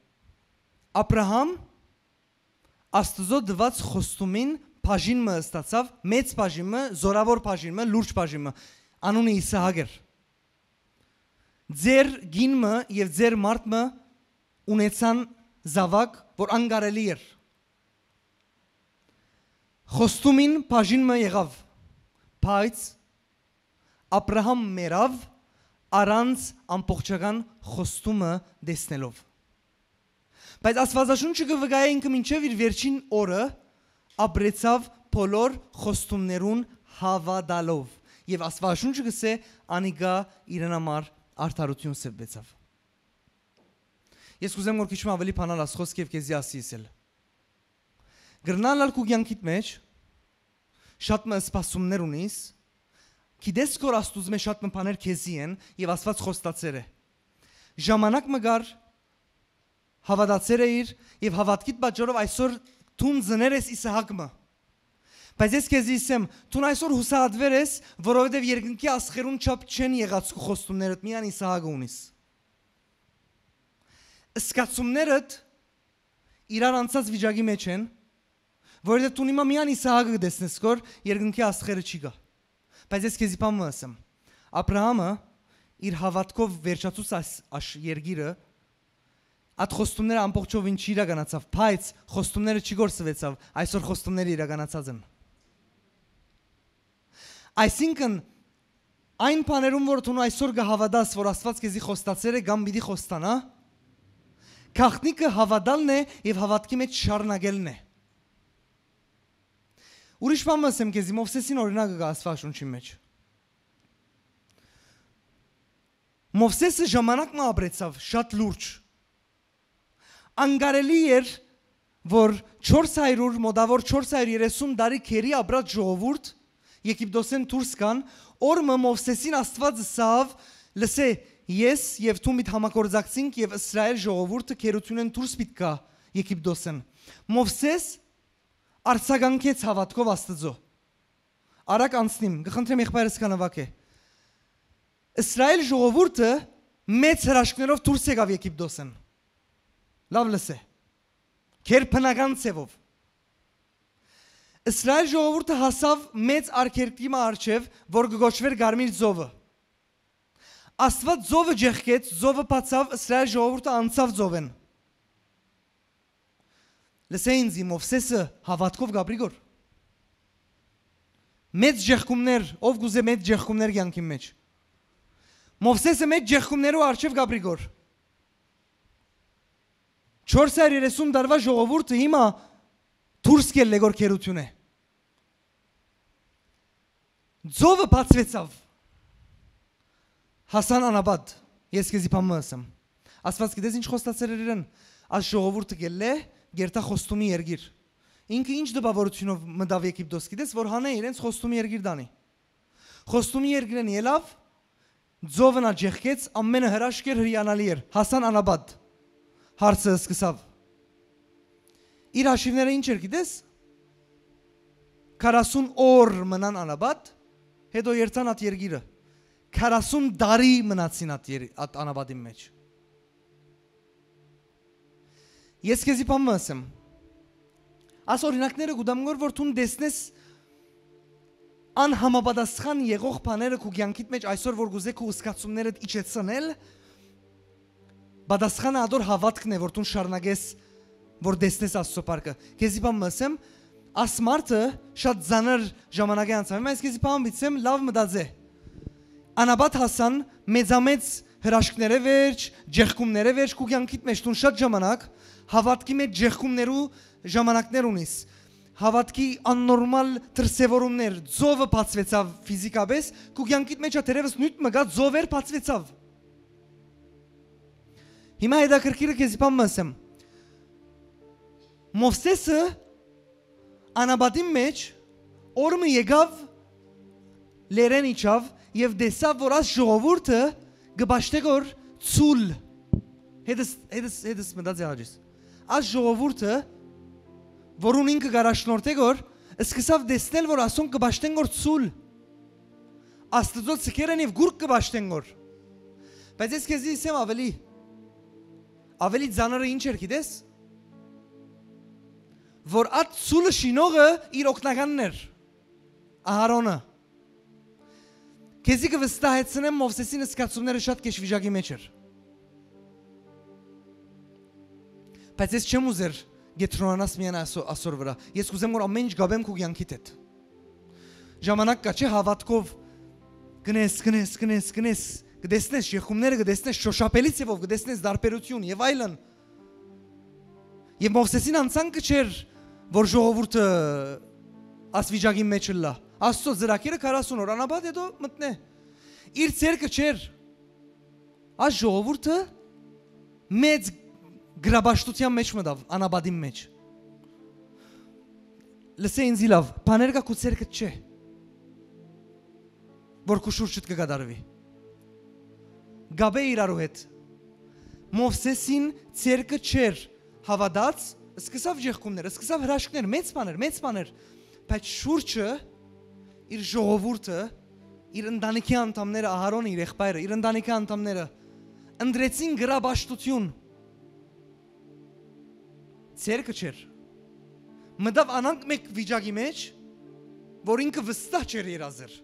Աբրահամ Աստծո դված խոստումին բաժինը ստացավ, մեծ բաժինը, զորավոր բաժինը, լուրջ բաժինը, անունը Իսահակ էր։ Ձեր գինը եւ ձեր մարդը ունեցան զավակ, որ անկարելի էր։ Խոստումին բաժինը եղավ, բայց Աբրահամ մերավ առանց ամբողջական խոստումը դեսնելով։ Բայց Աստվածաշունչը կվկայ ինքը մինչև իր վերջին օրը ապրեցավ բոլոր խոստումներուն հավատալով։ Եվ Աստվածաշունչը գսե անիկա իրեն համար արդարություն սևվեցավ։ Ես կուզեմ որ քիչ ավելի բանալ ասխոսք եւ քեզի ասիսել։ Գրնալալ քու կյանքիդ մեջ շատ մը սպասումներ ունիս, գիտես որ Աստուծո մեջ շատ մը բաներ քեզի են եւ Աստված խոստացեր է։ Ժամանակ մը գար հավատացեր էիր եւ հավատքիդ պատճառով այսօր դուն զներ ես Իսահակը։ Բայց ես քեզի ասեմ, դու այսօր հուսահատվեր ես, որովհետեւ երկնքի աստղերուն չափ չեն եղած քո խոստումներդ, միան Իսահակը ունիս։ Սկացումներդ իրար անցած վիճակի մեջ են, որովհետեւ դու հիմա միան Իսահակը դեսնես, որ երկնքի աստղերը չի գա։ Բայց ես քեզի բան ասեմ, Աբրահամը իր հավատքով վերջացուց երգիրը այդ խոստումները ամբողջովին չի իրականացավ, բայց խոստումները չի գործվեցավ, այսօր խոստումները իրականացած են։ Այսինքն այն բաներում որ դու այսօր կհավատաս, որ Աստված քեզի խոստացել է, կամ պիտի խոստանա, գաղտնիքը հավատալն է եւ հավատքի մեջ շարունակելն է։ Ուրիշ բան ասեմ քեզի, Մովսեսին օրինակը կա Աստվածաշունչի մեջ։ Մովսեսը ժամանակ մը ապրեցավ շատ լուրջ։ Անկարելի էր, որ 400 մոտավոր 430 տարի քերի ապրած ժողովուրդ Եգիպտոսեն դուրս կան, օրը Մովսեսին Աստված ասավ, լսե, ես եւ դու միտ համագործակցենք եւ Իսրայել ժողովուրդը քերությունեն դուրս պիտի գա Եգիպտոսեն։ Մովսես արձագանքեց հավատքով Աստծո։ Արագ անցնիմ, կխնդրեմ եղբայրս կանավակ է։ Իսրայել ժողովուրդը մեծ հրաշքներով դուրս եկավ Եգիպտոսեն։ Լավ լսե։ Քերբնական ցևով։ Իսրայել ժողովուրդը հասավ մեծ արգելքի առջև, որ կգոչվեր Գարմիր ծովը։ Աստված ծովը ջեղկեց, ծովը բացավ, Իսրայել ժողովուրդը անցավ ծովեն։ Լսե ինձ, Մովսեսը հավատքով գաբրիգոր։ Մեծ ջեղկումներ, ով գուզե մեծ ջեղկումներ կյանքի մեջ։ Մովսեսը մեծ ջեղկումներու առջև գաբրիգոր։ 430 տարվա ժողովուրդը հիմա դուրս գել լեգոր քերություն է։ Ձովը բացվեցավ։ Հասան անաբադ, ես քեզի բան ասեմ։ Աստված գիտես ինչ խոստացել էր իրեն, այս ժողովուրդը գել է գերտա խոստումի երգիր։ Ինքը ինչ դպավորությունով մտավ Եգիպտոս, գիտես որ հանե իրենց խոստումի երգիր դանի։ Խոստումի երգիրն ելավ, ձովն աջեղկեց, ամենը հրաշք էր, հրյանալի էր։ Հասան անաբադ։ Հարցը սկսավ։ Իր հաշիվները ինչ էր գիտես։ 40 օր մնան անաբադ, հետո երթան at երգիրը։ 40 տարի մնացին at անաբադի մեջ։ Ես քեզի բան ասեմ։ Աս օրինակները գուտամ որ դու դեսնես անհամապատասխան եղող բաները քո կյանքիդ մեջ այսօր որ գուզե քո ուսկացումներդ իջեցնել Բադասխանը ադոր հավատքն է, որ դու շարունակես, որ դեսնես Աստծո պարկը։ Քեզի բան ասեմ, աս մարդը շատ ծանր ժամանակ է անցավ։ Ես քեզի բան բիցեմ, լավ մտածե։ Անաբադ հասան մեծամեծ հրաշքները վերջ, ջեղկումները վերջ քո կյանքիդ մեջ դու շատ ժամանակ հավատքի մեջ ջեղկումներու ժամանակներ ունիս։ Հավատքի աննորմալ դրսևորումներ, ծովը բացվեցավ ֆիզիկապես, քո կյանքիդ մեջ դերևս նույն մգա ծովեր բացվեցավ։ Հիմա հետաքրքիրը քեզի բան ասեմ։ Մովսեսը անաբադի մեջ օրը եկավ լերեն իջավ եւ դեսավ որ այս ժողովուրդը գբաշտեգոր ցուլ հետս մտածի աջիս այս ժողովուրդը որուն ինքը գարաշնորթեգոր սկսավ դեսնել որ ասոն գբաշտենգոր ցուլ Աստծո ցկերեն եւ գուրկ գբաշտենգոր բայց ես քեզի ասեմ ավելի ծանրը ինչ էր գիտես որ այդ ցուլը շինողը իր օգնականն էր Ահարոնը քեզի կվստահեցնեմ Մովսեսին սկացումները շատ քեշ վիճակի մեջ էր բայց ես չեմ ուզեր գետրոնանաս միան ասոր վրա ես կուզեմ որ ամեն ինչ գաբեմ քո կյանքիդ հետ ժամանակ կա չէ հավատքով գնես Գտեսնես եղումները, գտեսնես շոշափելի ցևով, գտեսնես դարբերություն եւ այլն։ Եվ Մովսեսին անցանկը չէր, որ ժողովուրդը ասվիճակի մեջ լա։ Աստծո ծրագիրը 40 օր անաբադ հետո մտնե։ Իր ցերկը չէր։ Այս ժողովուրդը մեծ գրաբաշտության մեջ մտավ, անաբադի մեջ։ Լսե ինձ լավ, բաներ կա քո ցերկը չէ։ Որ քո շուրջդ կգադարվի։ Գաբե իրարու հետ Մովսեսին ցերկը չէր հավատաց սկսավ ջեղկումներ սկսավ հրաշքներ մեծ բաներ բայց շուրջը իր ժողովուրդը իր ընտանիքի անդամները Ահարոնը իր եղբայրը իր ընտանիքի անդամները ընդրեցին գրաբաշտություն ցերկը չէր մտավ անանք մեկ վիճակի մեջ որ ինքը վստահ չէր երազեր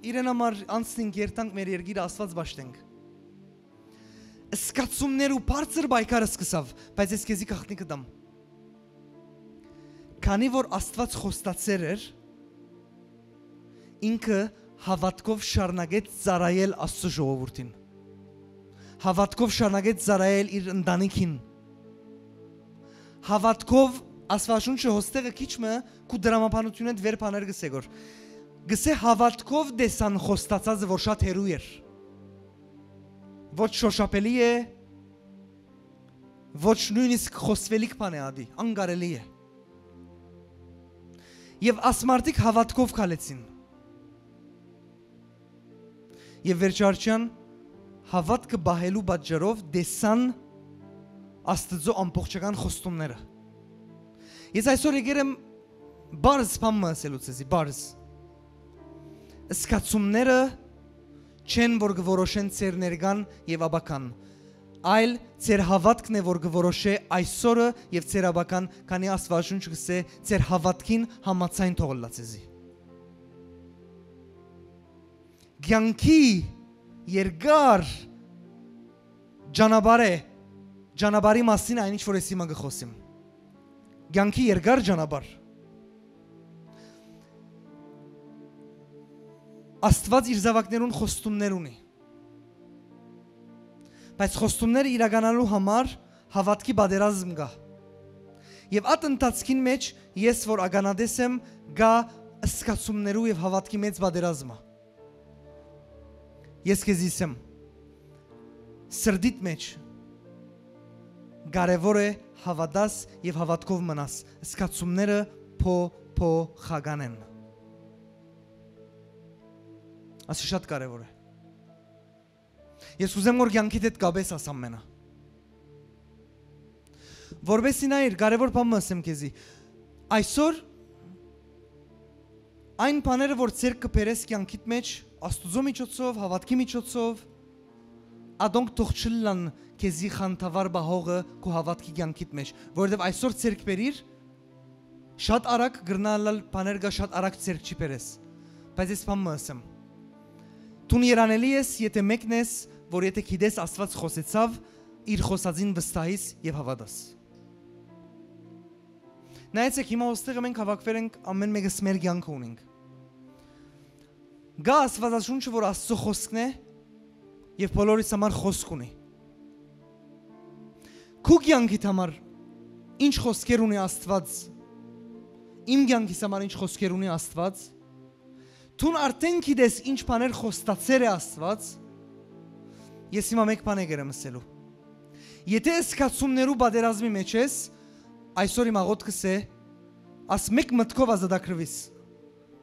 իրեն համար անցնենք երթանք մեր երկիրը Աստված բաշտենք Սկացումներ ու բարձր բայկարը սկսավ, բայց ես քեզի գաղտնիքը դամ։ Քանի որ Աստված խոստացեր էր, ինքը հավատքով շարունակեց ծառայել Աստծո ժողովրդին։ Հավատքով շարունակեց ծառայել իր ընտանիքին։ Հավատքով Աստվածաշունչը հոստեղը քիչմը քու դրամապանությունը դվեր բաներ գսեգոր։ Գսե հավատքով դեսան խոստացածը որ շատ հերու էր։ Ոչ շոշափելի է, ոչ նույնիսկ խոսվելիք բան է ադի, անգարելի է։ Եվ ասմարտիկ հավատքով քալեցին։ Եվ վերջարչյան հավատքը բահելու պատճառով դեսան Աստծո ամբողջական խոստումները։ Ես այսօր եկել եմ բարձ բան ասելուց էսի, բարձ։ Սկացումները չեն, որ գորոշեն ծեր ներգան եւ աբական, այլ ծեր հավատքն է, որ գորոշե այսօրը եւ ծեր աբական, քանի Աստվածաշունչը գսե ծեր հավատքին համացայն թողլած էզի։ Գյանքի երկար ճանապարհ է, ճանապարհի մասին այնինչ որ ես հիմա գխոսեմ։ Գյանքի երկար ճանապարհ։ Աստված իր զավակներուն խոստումներ ունի։ Բայց խոստումները իրականանալու համար հավատքի պատերազմ կա։ Եվ այդ ընթացքին մեջ ես որ ականատես եմ գա սկացումներու եւ հավատքի մեծ պատերազմը։ Ես քեզ ասեմ սրդիդ մեջ կարևոր է հավատաս եւ հավատքով մնաս։ Սկացումները փոխանեն։ Ասի շատ կարևոր է։ Ես ուզեմ որ կյանքիդ հետ կապես ասամ մենա։ Որբեսի նայր կարևոր բան ասեմ քեզի։ Այսօր այն բաները որ ցեր կբերես կյանքիդ մեջ Աստուծո միջոցով, հավատքի միջոցով, ադոնք թող չլան քեզի խանթավար բահողը քո հավատքի կյանքիդ մեջ, որովհետև այսօր ցեր կբերիր շատ արագ գրնալալ բաներ գա շատ արագ ցեր չի բերես։ Բայց ես բան ասեմ։ Դու երանելի ես, եթե մեկն ես, որ եթե գիտես Աստված խոսեցավ, իր խոսածին վստահիս եւ հավատաս։ Նայեցեք հիմա ոստեղը մենք հավաքվել ենք ամեն մեկս մեր կյանքը ունենք։ Գա Աստվածաշունչը, որ Աստծո խոսքն է եւ բոլորիս համար խոսք ունի։ Քո կյանքիդ համար ինչ խոսքեր ունի Աստված։ Իմ կյանքիս համար ինչ խոսքեր ունի Աստված։ Դու արդեն գիտես ինչ բաներ խոստացել է Աստված։ Ես հիմա մեկ բան եմ ասելու։ Եթե սկացումներու պատերազմի մեջ ես, այսօր իմ աղոթքս է, աս մեկ մտքով ազատագրվես,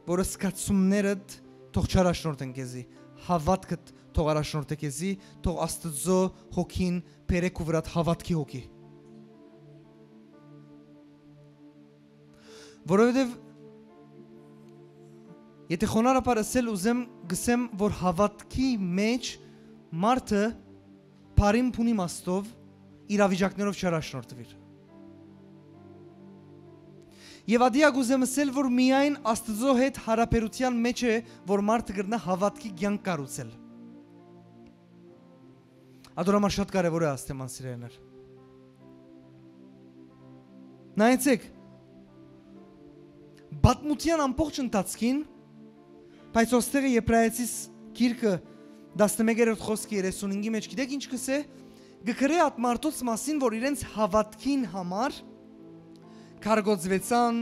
որ սկացումներդ թող չարաշնորհեն քեզի, հավատքդ թող արաշնորհե քեզի, թող Աստծո հոգին բերեք ու վրա հավատքի հոգի։ Որովհետև եթե խոնարհաբար ասել ուզեմ գսեմ, որ հավատքի մեջ մարդը բարին փունի մաստով իրավիճակներով չարաշնորհվիր։ Եվ ադիակ ուզեմ ասել, որ միայն Աստծո հետ հարաբերության մեջ է, որ մարդը կգտնա հավատքի կյանք կառուցել։ Ադորամար շատ կարևոր է աստեման սիրելիներ։ Նայեցեք, պատմության ամբողջ ընթացքին, բայց ոստեղը Եբրայեցիս գիրքը 11-րդ խոսքի 35-ի մեջ գիտեք ինչ կսե, գկրե այդ մարդոց մասին, որ իրենց հավատքին համար քարգոծվեցան,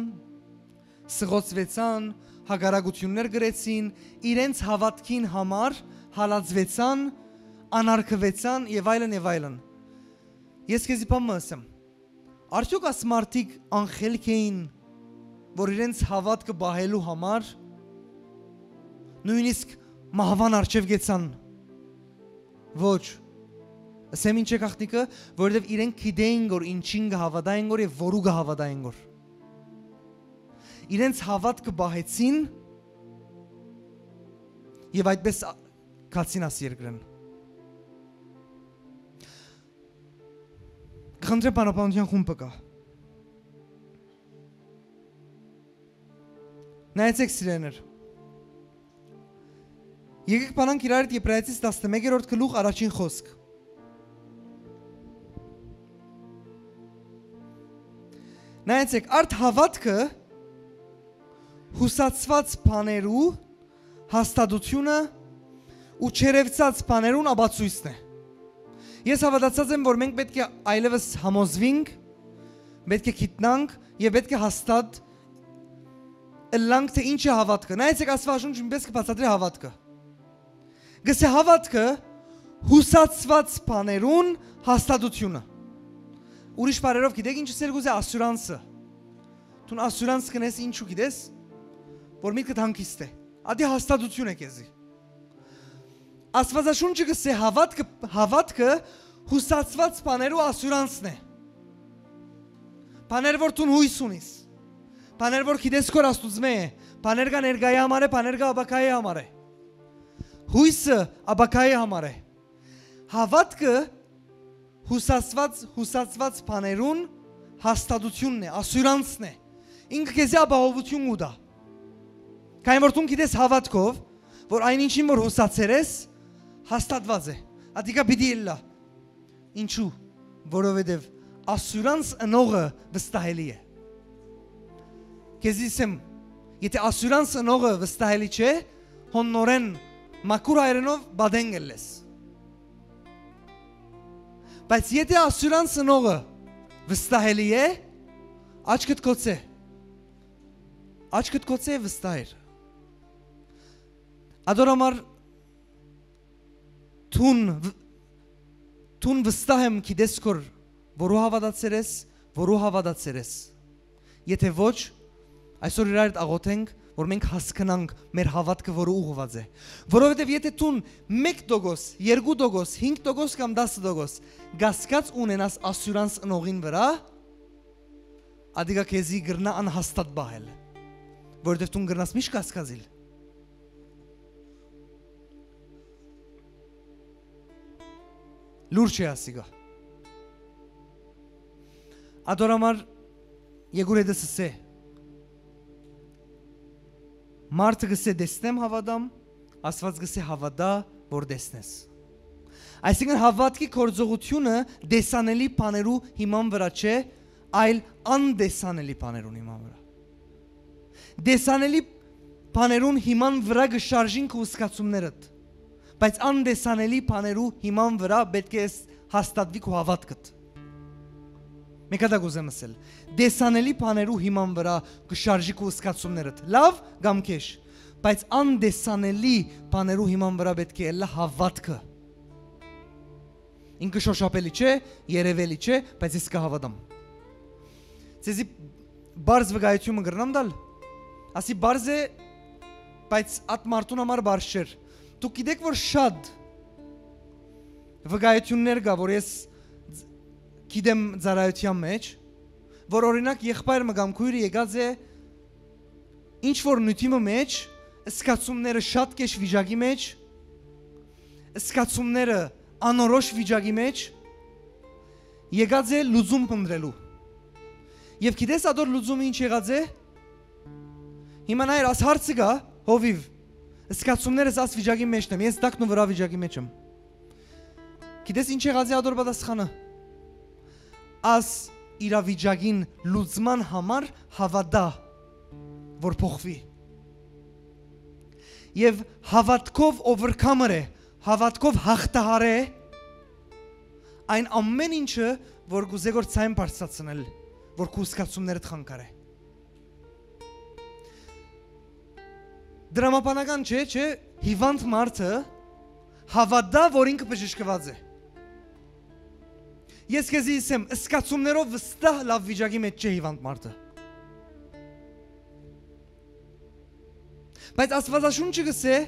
սղոցվեցան, հագարագություններ գրեցին, իրենց հավատքին համար հալածվեցան, անարգվեցան եւ այլն եւ այլն։ Ես քեզի բան ասեմ։ Արդյոք աս մարդիկ անխելք էին, որ իրենց հավատքը բահելու համար նույնիսկ մահվան արջև գեցան։ Ոչ։ Ասեմ ինչ է գաղտնիքը, որովհետև իրենք գիտեին, որ ինչին կհավատային գոր եւ որու կհավատային գոր։ Իրենց հավատքը բահեցին եւ այդպես կացին աս երկրեն։ Խնդրեմ բանապանության խումբը կա։ Նայեցեք սիրելիներ։ Եկեք բանանք իրար հետ Եբրայեցիս 11-րդ գլուխ առաջին խոսք։ Նայեցեք, արդ հավատքը հուսացված բաներու հաստատությունը ու չերևծած բաներուն ապացույցն է։ Ես հավատացած եմ, որ մենք պետք է այլևս համոզվենք, պետք է գիտնանք եւ պետք է հաստատ ըլլանք թե ինչ է հավատքը։ Նայեցեք Աստվածաշունչը ինչպես կբացատրի հավատքը։ Գսե հավատքը հուսացված բաներուն հաստատությունը։ Ուրիշ բարերով գիտեք ինչ սերգուզ է ասյուրանսը։ Դու ասյուրանս կնես ինչու գիտես, որ միտքդ հանգիստ է։ Ադի հաստատություն է քեզի։ Աստվածաշունչը գսե հավատքը հուսացված բաներու ասյուրանսն է։ Բաներ որ դու հույս ունիս։ Բաներ որ գիտես որ Աստուծո է, բաներ կա ներկայի համար է, բաներ կա աբակայի համար է։ Հույսը աբակայի համար է։ Հավատքը հուսացված բաներուն հաստատությունն է, ասյուրանսն է։ Ինքը քեզ ապահովություն ուտա։ Քանի որ դու գիտես հավատքով, որ այն ինչին որ հուսացել ես, հաստատված է։ Ադիկա պիտի լա։ Ինչու՞։ Որովհետև ասյուրանս ընողը վստահելի է։ Քեզ ասեմ, եթե ասյուրանս ընողը վստահելի չէ, հոնորեն մաքուր հայրենով բադեն գելես։ Բայց եթե ասյուրանս ընողը վստահելի է, աչքդ կոցե։ Աչքդ կոցե վստահեր։ Ադորամար Տուն վստահ եմ գիտես որ որու հավատացեր ես, որու հավատացեր ես։ Եթե ոչ, այսօր իրար հետ աղոթենք, որ մենք հասկանանք մեր հավատքը որը ուղղված է։ Որովհետև եթե տուն 1%, 2%, 5% կամ 10% գասկած ունենաս ասյուրանս ընողին վրա, ադիգա քեզի գրնա անհաստատ բահել։ Որովհետև տուն գրնաս միշտ կասկածիլ։ Լուրջ է ասիգա։ Ադորամար եգուր հետս սե։ Մարդը գսե դեսնեմ հավադամ, ասված գսե հավադա, որ դեսնես։ Այսինքն հավատքի կորձողությունը դեսանելի բաներու հիման վրա չէ, այլ անդեսանելի բաներուն հիման վրա։ Դեսանելի բաներուն հիման վրա գշարժին քո ուսկացումներդ, բայց անդեսանելի բաներու հիման վրա պետք է հաստատվի քո հավատքդ։ Մենք դա գուզեմ ասել։ Դեսանելի բաներու հիման վրա գշարժի քո ուսկացումներդ, լավ կամ քեշ, բայց անդեսանելի բաներու հիման վրա պետք է լա հավատքը։ Ինքը շոշափելի չէ, երևելի չէ, բայց ես կհավատամ։ Ձեզի բարձ վկայությունը գրնամ դալ։ Ասի բարձ է, բայց at մարդուն համար բարձ չէր։ Դուք գիտեք որ շատ վկայություններ կա, որ ես գիտեմ ծառայության մեջ, որ օրինակ եղբայրը կամ քույրը եկած է ինչ որ նյութի մեջ, սկացումները շատ կեշ վիճակի մեջ, սկացումները անորոշ վիճակի մեջ, եկած է լուծում փնտրելու։ Եվ գիտես ադոր լուծումը ինչ եղած է։ Հիմա նայր աս հարցը գա, հովիվ, սկացումներս աս վիճակի մեջն եմ, ես դակն ու վրա վիճակի մեջ եմ։ Գիտես ինչ եղած է ադոր պատասխանը։ Աս իրավիճակին լուծման համար հավատա, որ փոխվի։ Եվ հավատքով overcomer է, հավատքով հաղթահար է այն ամեն ինչը, որ գուզե որ ցայն բարձրացնել, որ քո ուսկացումներդ խանգարե։ Դրամապանական չէ, հիվանդ մարդը հավատա, որ ինքը բժշկված է։ Ես քեզի ասեմ, ուսկացումներով վստահ լավ վիճակի մեջ չէ հիվանդ մարդը։ Բայց Աստվածաշունչը գսե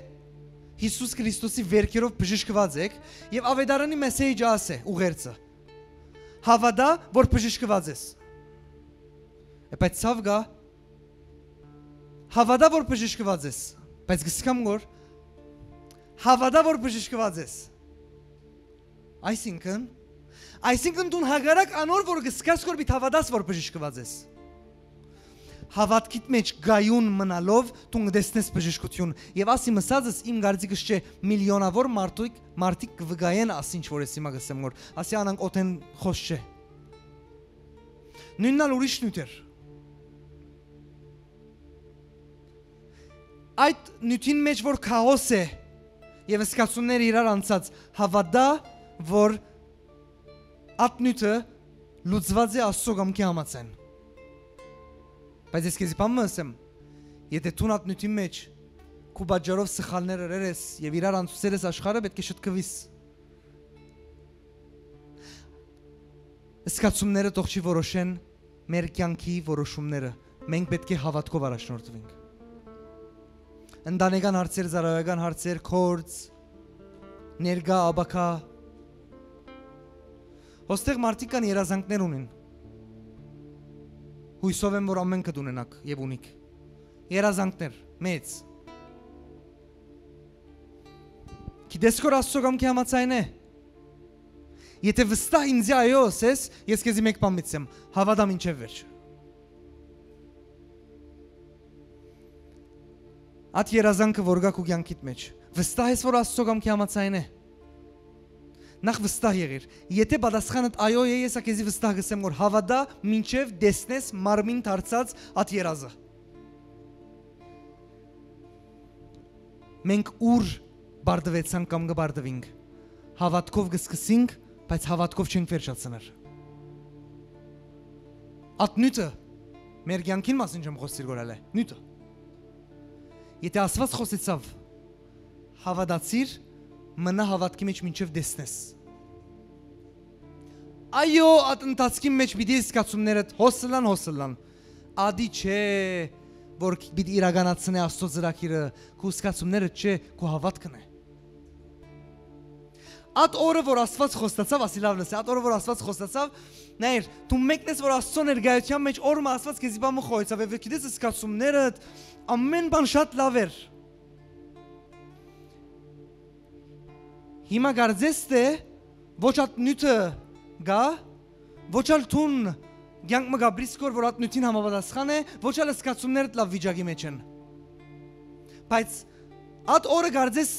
Հիսուս Քրիստոսի վերքերով բժշկված եք եւ ավետարանի մեսեջը ասե ուղերձը։ Հավատա, որ բժշկված ես։ Բայց ցավ գա հավատա, որ բժշկված ես, բայց գսկամ որ հավատա, որ բժշկված ես։ Այսինքն դու հագարակ անոր որ գսկաս որ բիթ հավատաս որ բժշկված ես։ Հավատքիդ մեջ գայուն մնալով դու դեսնես բժշկություն եւ ասի մսածս իմ գարձիկս չէ միլիոնավոր մարդիկ կվգայեն ասինչ որ ես հիմա գսեմ որ ասի անանք օտեն խոս չէ։ Նույնն ուրիշ նյութեր։ Այդ նյութին մեջ որ քաոս է եւ սկացումները իրար անցած հավատա որ այդ նյութը լուծված է Աստծո կամքի համաձայն։ Բայց ես քեզ բան ասեմ, եթե դու այդ նյութի մեջ քո բաժարով սխալներ երես եւ իրար անցուցես աշխարհը պետք է շտկվիս։ Սկացումները թող չի որոշեն մեր կյանքի որոշումները։ Մենք պետք է հավատքով առաջնորդվենք։ Ընտանեկան հարցեր, ծառայական հարցեր, կորձ, ներգա, աբակա։ Ոստեղ մարդիկ կան երազանքներ ունեն։ Հույսով եմ, որ ամեն կդունենաք եւ ունիք։ Երազանքներ, մեծ։ Գիտես որ Աստծո կամքի համաձայն է։ Եթե վստահ ինձ այո ասես, ես քեզի մեկ բան միտեմ, հավատամ ինչև վերջ։ Այդ երազանքը որ գա քո կյանքիդ մեջ, վստահ ես որ Աստծո կամքի համաձայն է։ Նախ վստահ եղիր։ Եթե պատասխանդ այո է, ես քեզի վստահ կսեմ որ հավատա, մինչև դեսնես մարմին դարձած այդ երազը։ Մենք ուր բարդվեցանք կամ կբարդվենք, հավատքով կսկսենք, բայց հավատքով չենք վերջացնել։ Այդ նյութը մեր կյանքին մասին չեմ խոսիր գորալ է, նյութը։ Եթե Աստված խոսեցավ, հավատացիր, մնա հավատքի մեջ մինչև դեսնես։ Այո, այդ ընթացքի մեջ պիտի զգացումներդ հոսլան, ադի չէ, որ պիտի իրականացնի Աստծո ծրագիրը, քո զգացումները չէ, քո հավատքն է։ Այդ օրը որ Աստված խոստացավ, ասի լավ լսի, այդ օրը որ Աստված խոստացավ, նայր, դու մեկնես որ Աստծո ներկայության մեջ օրը Աստված քեզի բան խոյցավ, եւ գիտես զգացումներդ ամեն բան շատ լավ էր։ Հիմա գարձես թե ոչ այդ նյութը գա, ոչ ալ տուն կյանք մը գա բրիսկոր որ այդ նյութին համապատասխան է, ոչ ալ զգացումներդ լավ վիճակի մեջ են։ Բայց այդ օրը գարձես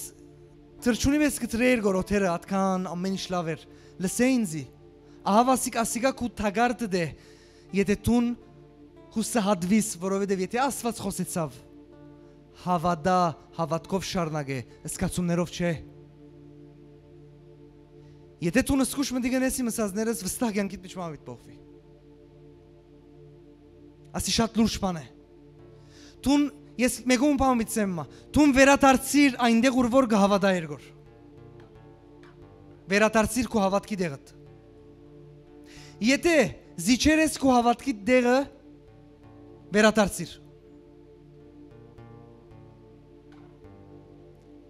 Թրջունի մեզ կտրեր գորոթերը ատքան ամեն ինչ լավ էր, լսե ինձի, ահավասիկ ասիկա կու թագարդը դե, եթե տուն հուսը հադվիս, որովհետև եթե Աստված խոսեցավ, հավատա, հավատքով շարնակ է, զգացումներով չէ։ Եթե տուն սկուշ մտի գնեսի մսազներս վստահ կյանքիդ մեջ մամիտ բողվի։ Ասի շատ լուրջ բան է։ Տուն Ես մեկում պամից եմ, տուն վերադարձիր այնտեղ ուր որ կհավատա երգոր։ Վերադարձիր քո հավատքի դեղդ։ Եթե զիջեր ես քո հավատքի դեղը, վերադարձիր։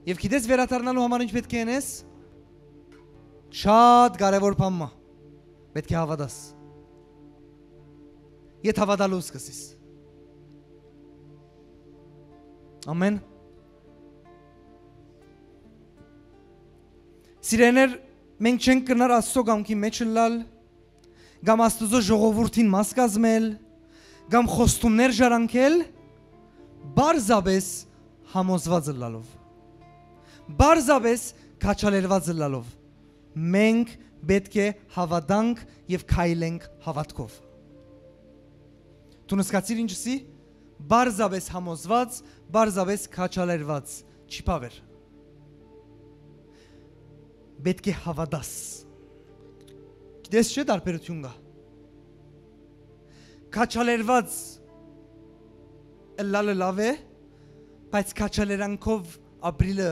Եվ գիտես վերադառնալու համար ինչ պետք է անես։ Շատ կարևոր բան է։ Պետք է հավատաս։ Եթե հավատալու սկսես։ Ամեն։ Սիրեներ, մենք չենք կնար Աստծո կամքի մեջ լալ, գամ Աստծո ժողովուրդին մաս կազմել, գամ խոստումներ ժարանքել, բարձաբես համոզված լալով, բարձաբես քաչալերված լալով, մենք պետք է հավատանք և քայլենք հավատքով։ Դու նսկացիր ինչսի, բարձաբես համոզված, բարձաբես քաչալերված, չի պավեր։ Պետք է հավատաս։ Գիտես չէ դարբերություն կա։ Քաչալերված լալը լավ է, բայց քաչալերանքով ապրիլը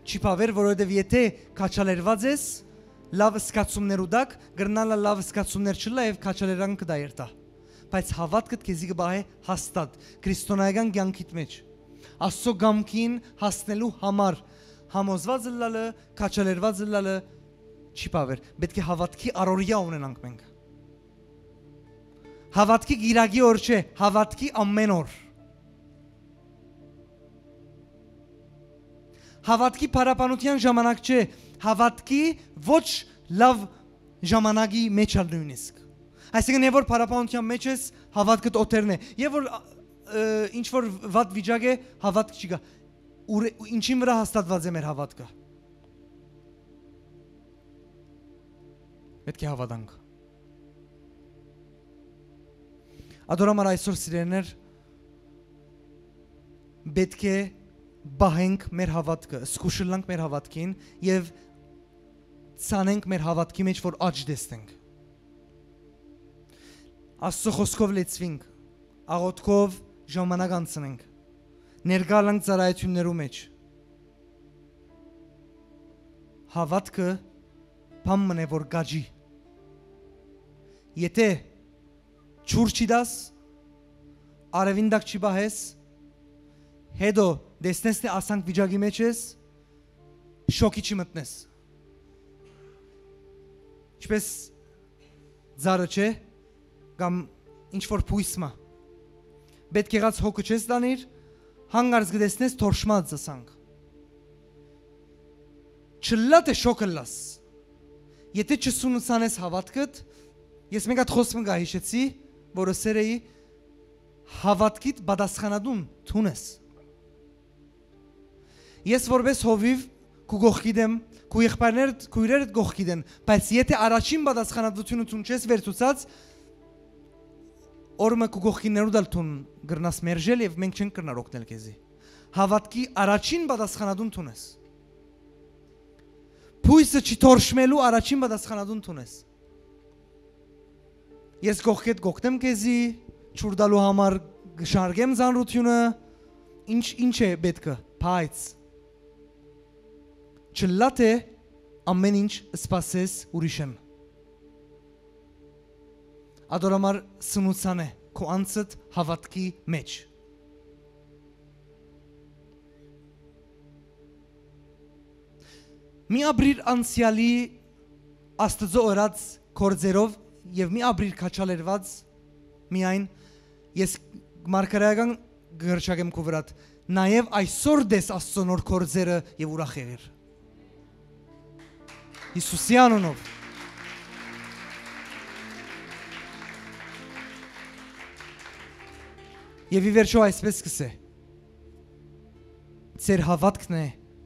չի պավեր, որովհետև եթե քաչալերված ես, լավ զգացումներ ուդակ, գրնալը լավ զգացումներ չլա և քաչալերանքը դա երտա։ Բայց հավատքդ քեզի կբահե հաստատ քրիստոնեական կյանքիդ մեջ Աստծո կամքին հասնելու համար համոզված լալը, քաչալերված լալը չի պավեր։ Պետք է հավատքի առօրյա ունենանք մենք։ Հավատքի գիրագի օր չէ, հավատքի ամեն օր։ Հավատքի փարապանության ժամանակ չէ, հավատքի ոչ լավ ժամանակի մեջ ալ նույնիսկ։ Այսինքն եւ որ փարապանության մեջ ես հավատքդ օթերն է եւ որ ինչ որ վատ վիճակ է հավատք չի գա ինչին վրա հաստատված է մեր հավատքը պետք է հավատանք Ադորամար այսօր սիրելիներ պետք է բահենք մեր հավատքը սկուշլանք մեր հավատքին եւ ցանենք մեր հավատքի մեջ որ աճ դեսնենք Աստծո խոսքով լեցվենք, աղոթքով ժամանակ անցնենք, ներգալանք ծառայություններու մեջ։ Հավատքը բան մն է, որ գաջի։ Եթե չուր չի դաս, արևին դակ չի բահես, հետո դեսնես թե ասանք վիճակի մեջ ես, շոկի չի մտնես։ Ինչպես ձարը չէ, կամ ինչ որ փույսմա։ Պետք եղած հոգը չես դանիր, հանգարց գտեսնես թորշմած զսանք։ Չլատ է շոկլաս։ Եթե չսունուցանես հավատքդ, ես մեկ հատ խոսում գա հիշեցի, որը սերեի հավատքիդ բադասխանադուն թունես։ Ես որպես հովիվ քու գողքիդեմ, քու եղբայրներդ, քու իրերդ գողքիդեն, բայց եթե առաջին բադասխանատվությունը թուն չես վերցուցած, օրը քու գողքիներու դալ թուն գրնաս մերժել եւ մենք չենք կրնար օգնել քեզի։ Հավատքի առաջին բադասխանադուն թունես։ Փույսը չթորշմելու առաջին բադասխանադուն թունես։ Ես գողքեդ գողքնեմ քեզի, չուրդալու համար գշարգեմ զանրությունը, ինչ է պետքը, փայծ։ Չլատ է ամեն ինչ սպասես ուրիշեն։ Ադորամար սնուցան է քո անցդ հավատքի մեջ։ Մի ապրիր անցյալի Աստծո օրած կորձերով եւ մի ապրիր քաչալերված միայն ես մարգարեական գրչակեմ քո վրա նաեւ այսօր դես Աստծո նոր կորձերը եւ ուրախ եղիր Հիսուսի անունով Եվ ի վերջո այսպես սկսե Ձեր հավատքն է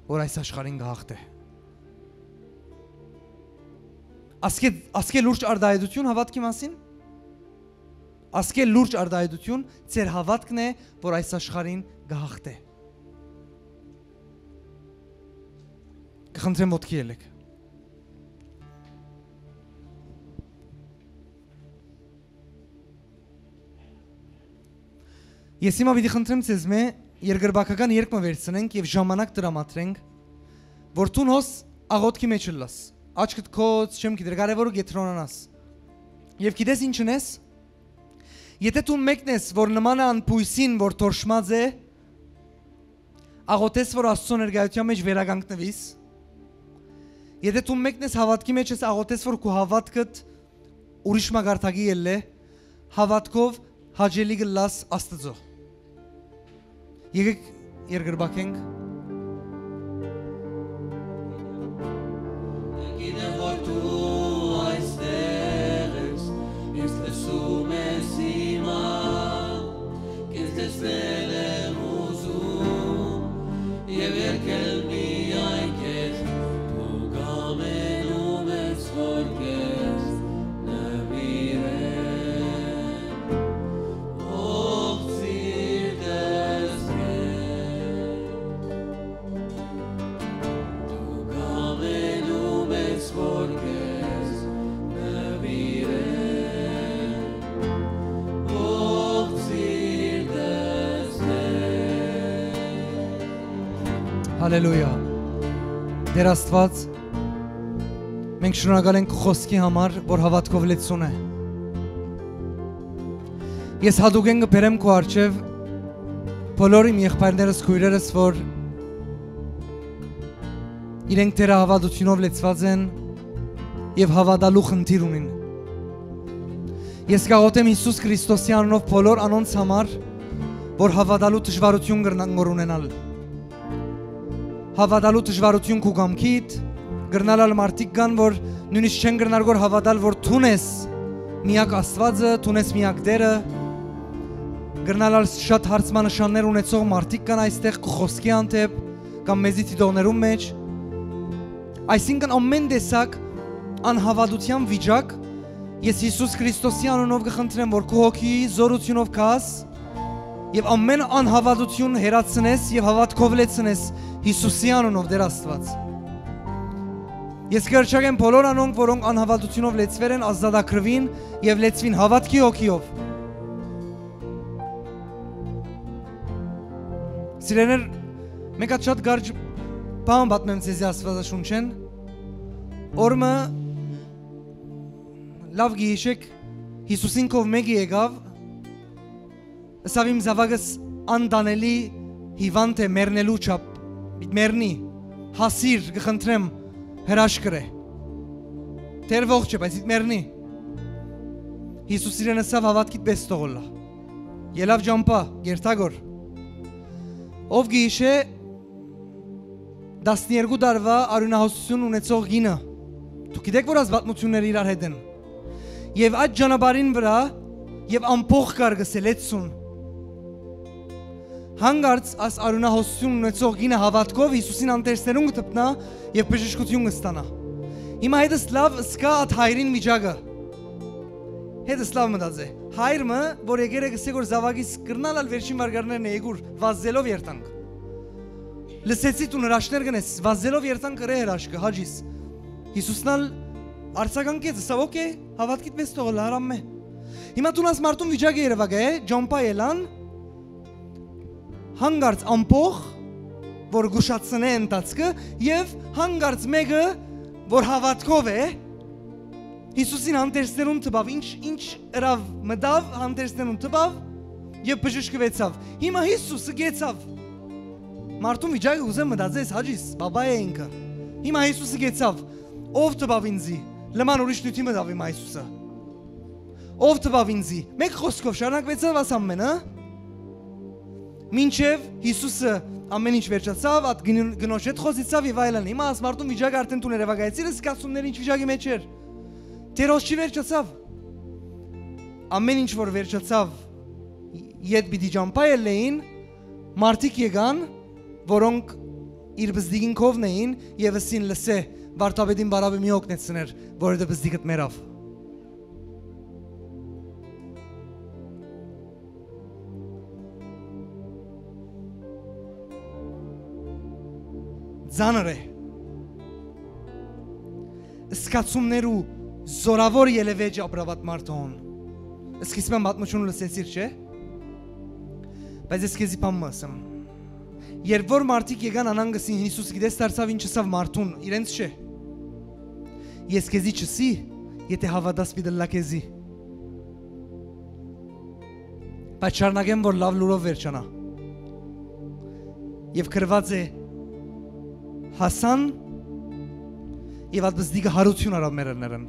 որ այս աշխարհին գահղթ է Ասկե լուրջ արդայդություն հավատքի մասին Ասկե լուրջ արդայդություն ձեր հավատքն է որ այս աշխարհին գահղթ է Կխնդրեմ ոտքի ելեք Ես հիմա պիտի խնդրեմ ձեզ մե երկրպագական երկմը վերցնենք եւ ժամանակ տրամադրենք որ դու նոս աղոթքի մեջ լաս Աչքդ քոց չեմ գիտեր կարևորը գետրոնանաս Եվ գիտես ինչ ունես Եթե դու մեկն ես որ նման է անփույսին որ թորշմած է աղոթես որ Աստծո ներկայության մեջ վերականգնվիս Եթե դու մեկն ես հավատքի մեջ ես աղոթես որ քո հավատքդ ուրիշ մագարտակի ելլե հավատքով հաջելի գլաս Աստծո Եկեք երկրպագենք Հալելույա Դեր Աստված Մենք շնորհակալ ենք խոսքի համար որ հավատքով լեցուն է Ես հատուկ եմ կբերեմ քո առջև բոլոր իմ եղբայրներս քույրերս որ իրենք թերահավատությունով լեցված են եւ հավատալու խնդիր ունին Ես կաղոթեմ Հիսուս Քրիստոսի անունով բոլոր անոնց համար որ հավատալու դժվարություն կրնան ունենալ Հավատալու դժվարություն քո գամքիդ գրնալալ մարդիկ կան որ նույնիսկ չեն գրնալ որ հավատալ որ թունես միակ Աստվածը թունես միակ Տերը գրնալալ շատ հարցմանշաններ ունեցող մարդիկ կան այստեղ խոսքի անտեպ կամ մեզի դիտողներում մեջ այսինքն ամեն տեսակ անհավատության վիճակ ես Հիսուս Քրիստոսի անունով կխնդրեմ որ քո հոգի զորությունով կաս Եվ ամեն անհավատություն հերացնես եւ հավատքով լեցնես Հիսուսի անունով Տեր Աստված Ես կրճակեմ բոլոր անոնք որոնք անհավատությունով լեցվել են ազատագրվին եւ լեցվին հավատքի հոգիով Սիրեներ մեկ հատ շատ կարճ բան պատմեմ ձեզ Աստվածաշունչեն Օրը լավ գիշեք Հիսուսին կով մեկի եկավ Սավ իմ զավակս անդանելի հիվանդ է մեռնելու չափ մեռնի հասիր կխնդրեմ հրաշք կրե Տեր ողջ է բայց մեռնի Հիսուս իրեն ասավ հավատքիդ պես թողոլա։ Ելավ ջամփա, գերտագոր։ Ով գիշե 12 տարվա արյունահոսություն ունեցող գինը։ Դուք գիտեք, որ ազգությունները իրար հետ են։ Եվ այդ ճանապարհին վրա եւ ամփոխ կար գսել 80 հանգարց աս արյունահոսություն ունեցող գինը հավատքով Հիսուսին անտեսներուն կտպնա եւ բժշկություն կստանա։ Հիմա հետս լավ սկա at հայրին միջագը։ Հետս լավ մտածե։ Հայրը, որ եկեր է գսե որ զավակից կրնալ ալ վերջին վարգարներն է եկուր վազելով երտանք։ Լսեցի դու հրաշներ գնես վազելով երտանք կրե հրաշքը հաջիս։ Հիսուսն ալ արցականքեց, ասավ օքեյ, հավատքիդ պես թողել հարամ է։ Հիմա դու նաս մարդուն վիճակը երևակա է, ջամփա ելան հանգարց ամփոխ, որ գուշացնե ընթացքը եւ հանգարց մեկը, որ հավատքով է, Հիսուսին հանդերձներուն տպավ, ինչ հրավ մտավ, հանդերձներուն տպավ եւ բժշկվեցավ։ Հիմա Հիսուսը գեցավ։ Մարդուն վիճակը ուզեմ մտածես հաջիս, բաբա է ինքը։ Հիմա Հիսուսը գեցավ, ով տպավ ինձի, լման ուրիշ նյութի մտավ հիմա Հիսուսը։ Ով տպավ ինձի, մեկ խոսքով շարունակվեցավ աս ամենը, մինչև Հիսուսը ամեն ինչ վերջացավ, այդ գնոջ հետ խոսեցավ եւ այլն։ Հիմա աս մարդուն վիճակը արդեն տուն երևակայեցին, սկացումները ինչ վիճակի մեջ էր։ Տերոս չի վերջացավ։ Ամեն ինչ որ վերջացավ, իդ պիտի ջամփա ելեին, մարդիկ եկան, որոնք իր բզդիգին կովն էին եւ ասին լսե, վարդապետին բարավի մի օգնեցներ, որը դա բզդիգդ մերավ։ Ձանր է։ Սկացումներու զորավոր ելևեջ ապրավատ մարդոն։ Սկիզբը մատնություն լսեցիր, չէ՞։ Բայց ես քեզի բան ասեմ։ Երբ որ մարդիկ եկան անանգսին Հիսուս գիտես դարձավ ինչ ասավ մարդուն, իրենց չէ։ Ես քեզի չսի, եթե հավատաս պիտի քեզի։ Բայց շարունակեմ, որ լավ լուրով վերջանա։ Եվ գրված է Հասան եւ այդ բզդիգը հարություն արավ մերներն։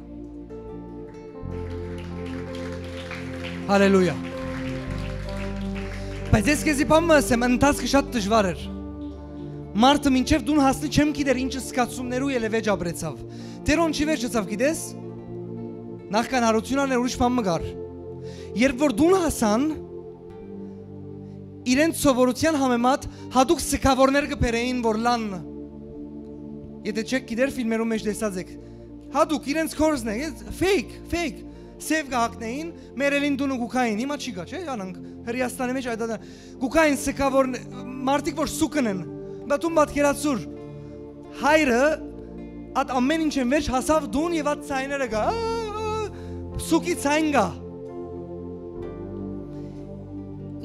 Հալելույա։ Բայց ես քեզի բան ասեմ, ընթացքը շատ դժվար էր։ Մարդը մինչև դուն հասնի չեմ գիտեր ինչ սկացումներու ելևեջ ապրեցավ։ Տերոն չի վերջացավ, գիտես։ Նախքան հարություն արներ ուրիշ բան մգար։ Երբ որ դուն հասան, իրենց սովորության համեմատ հատուկ սկավորներ կբերեին, որ լան Եթե չեք գիտեր ֆիլմերում մեջ տեսած եք, հատուկ իրենց կորզն է, fake, սև գահակնեին, մերելին դունը գուկային, հիմա չի գա, չէ, անանք, Հրիաստանի մեջ այդ գուկային սկավոր, մարդիկ որ սուկն են, բատում բատկերացուր, հայրը, այդ ամեն ինչ են վերջ հասավ դուն և այդ ծայները գա, սուկի ծայն գա,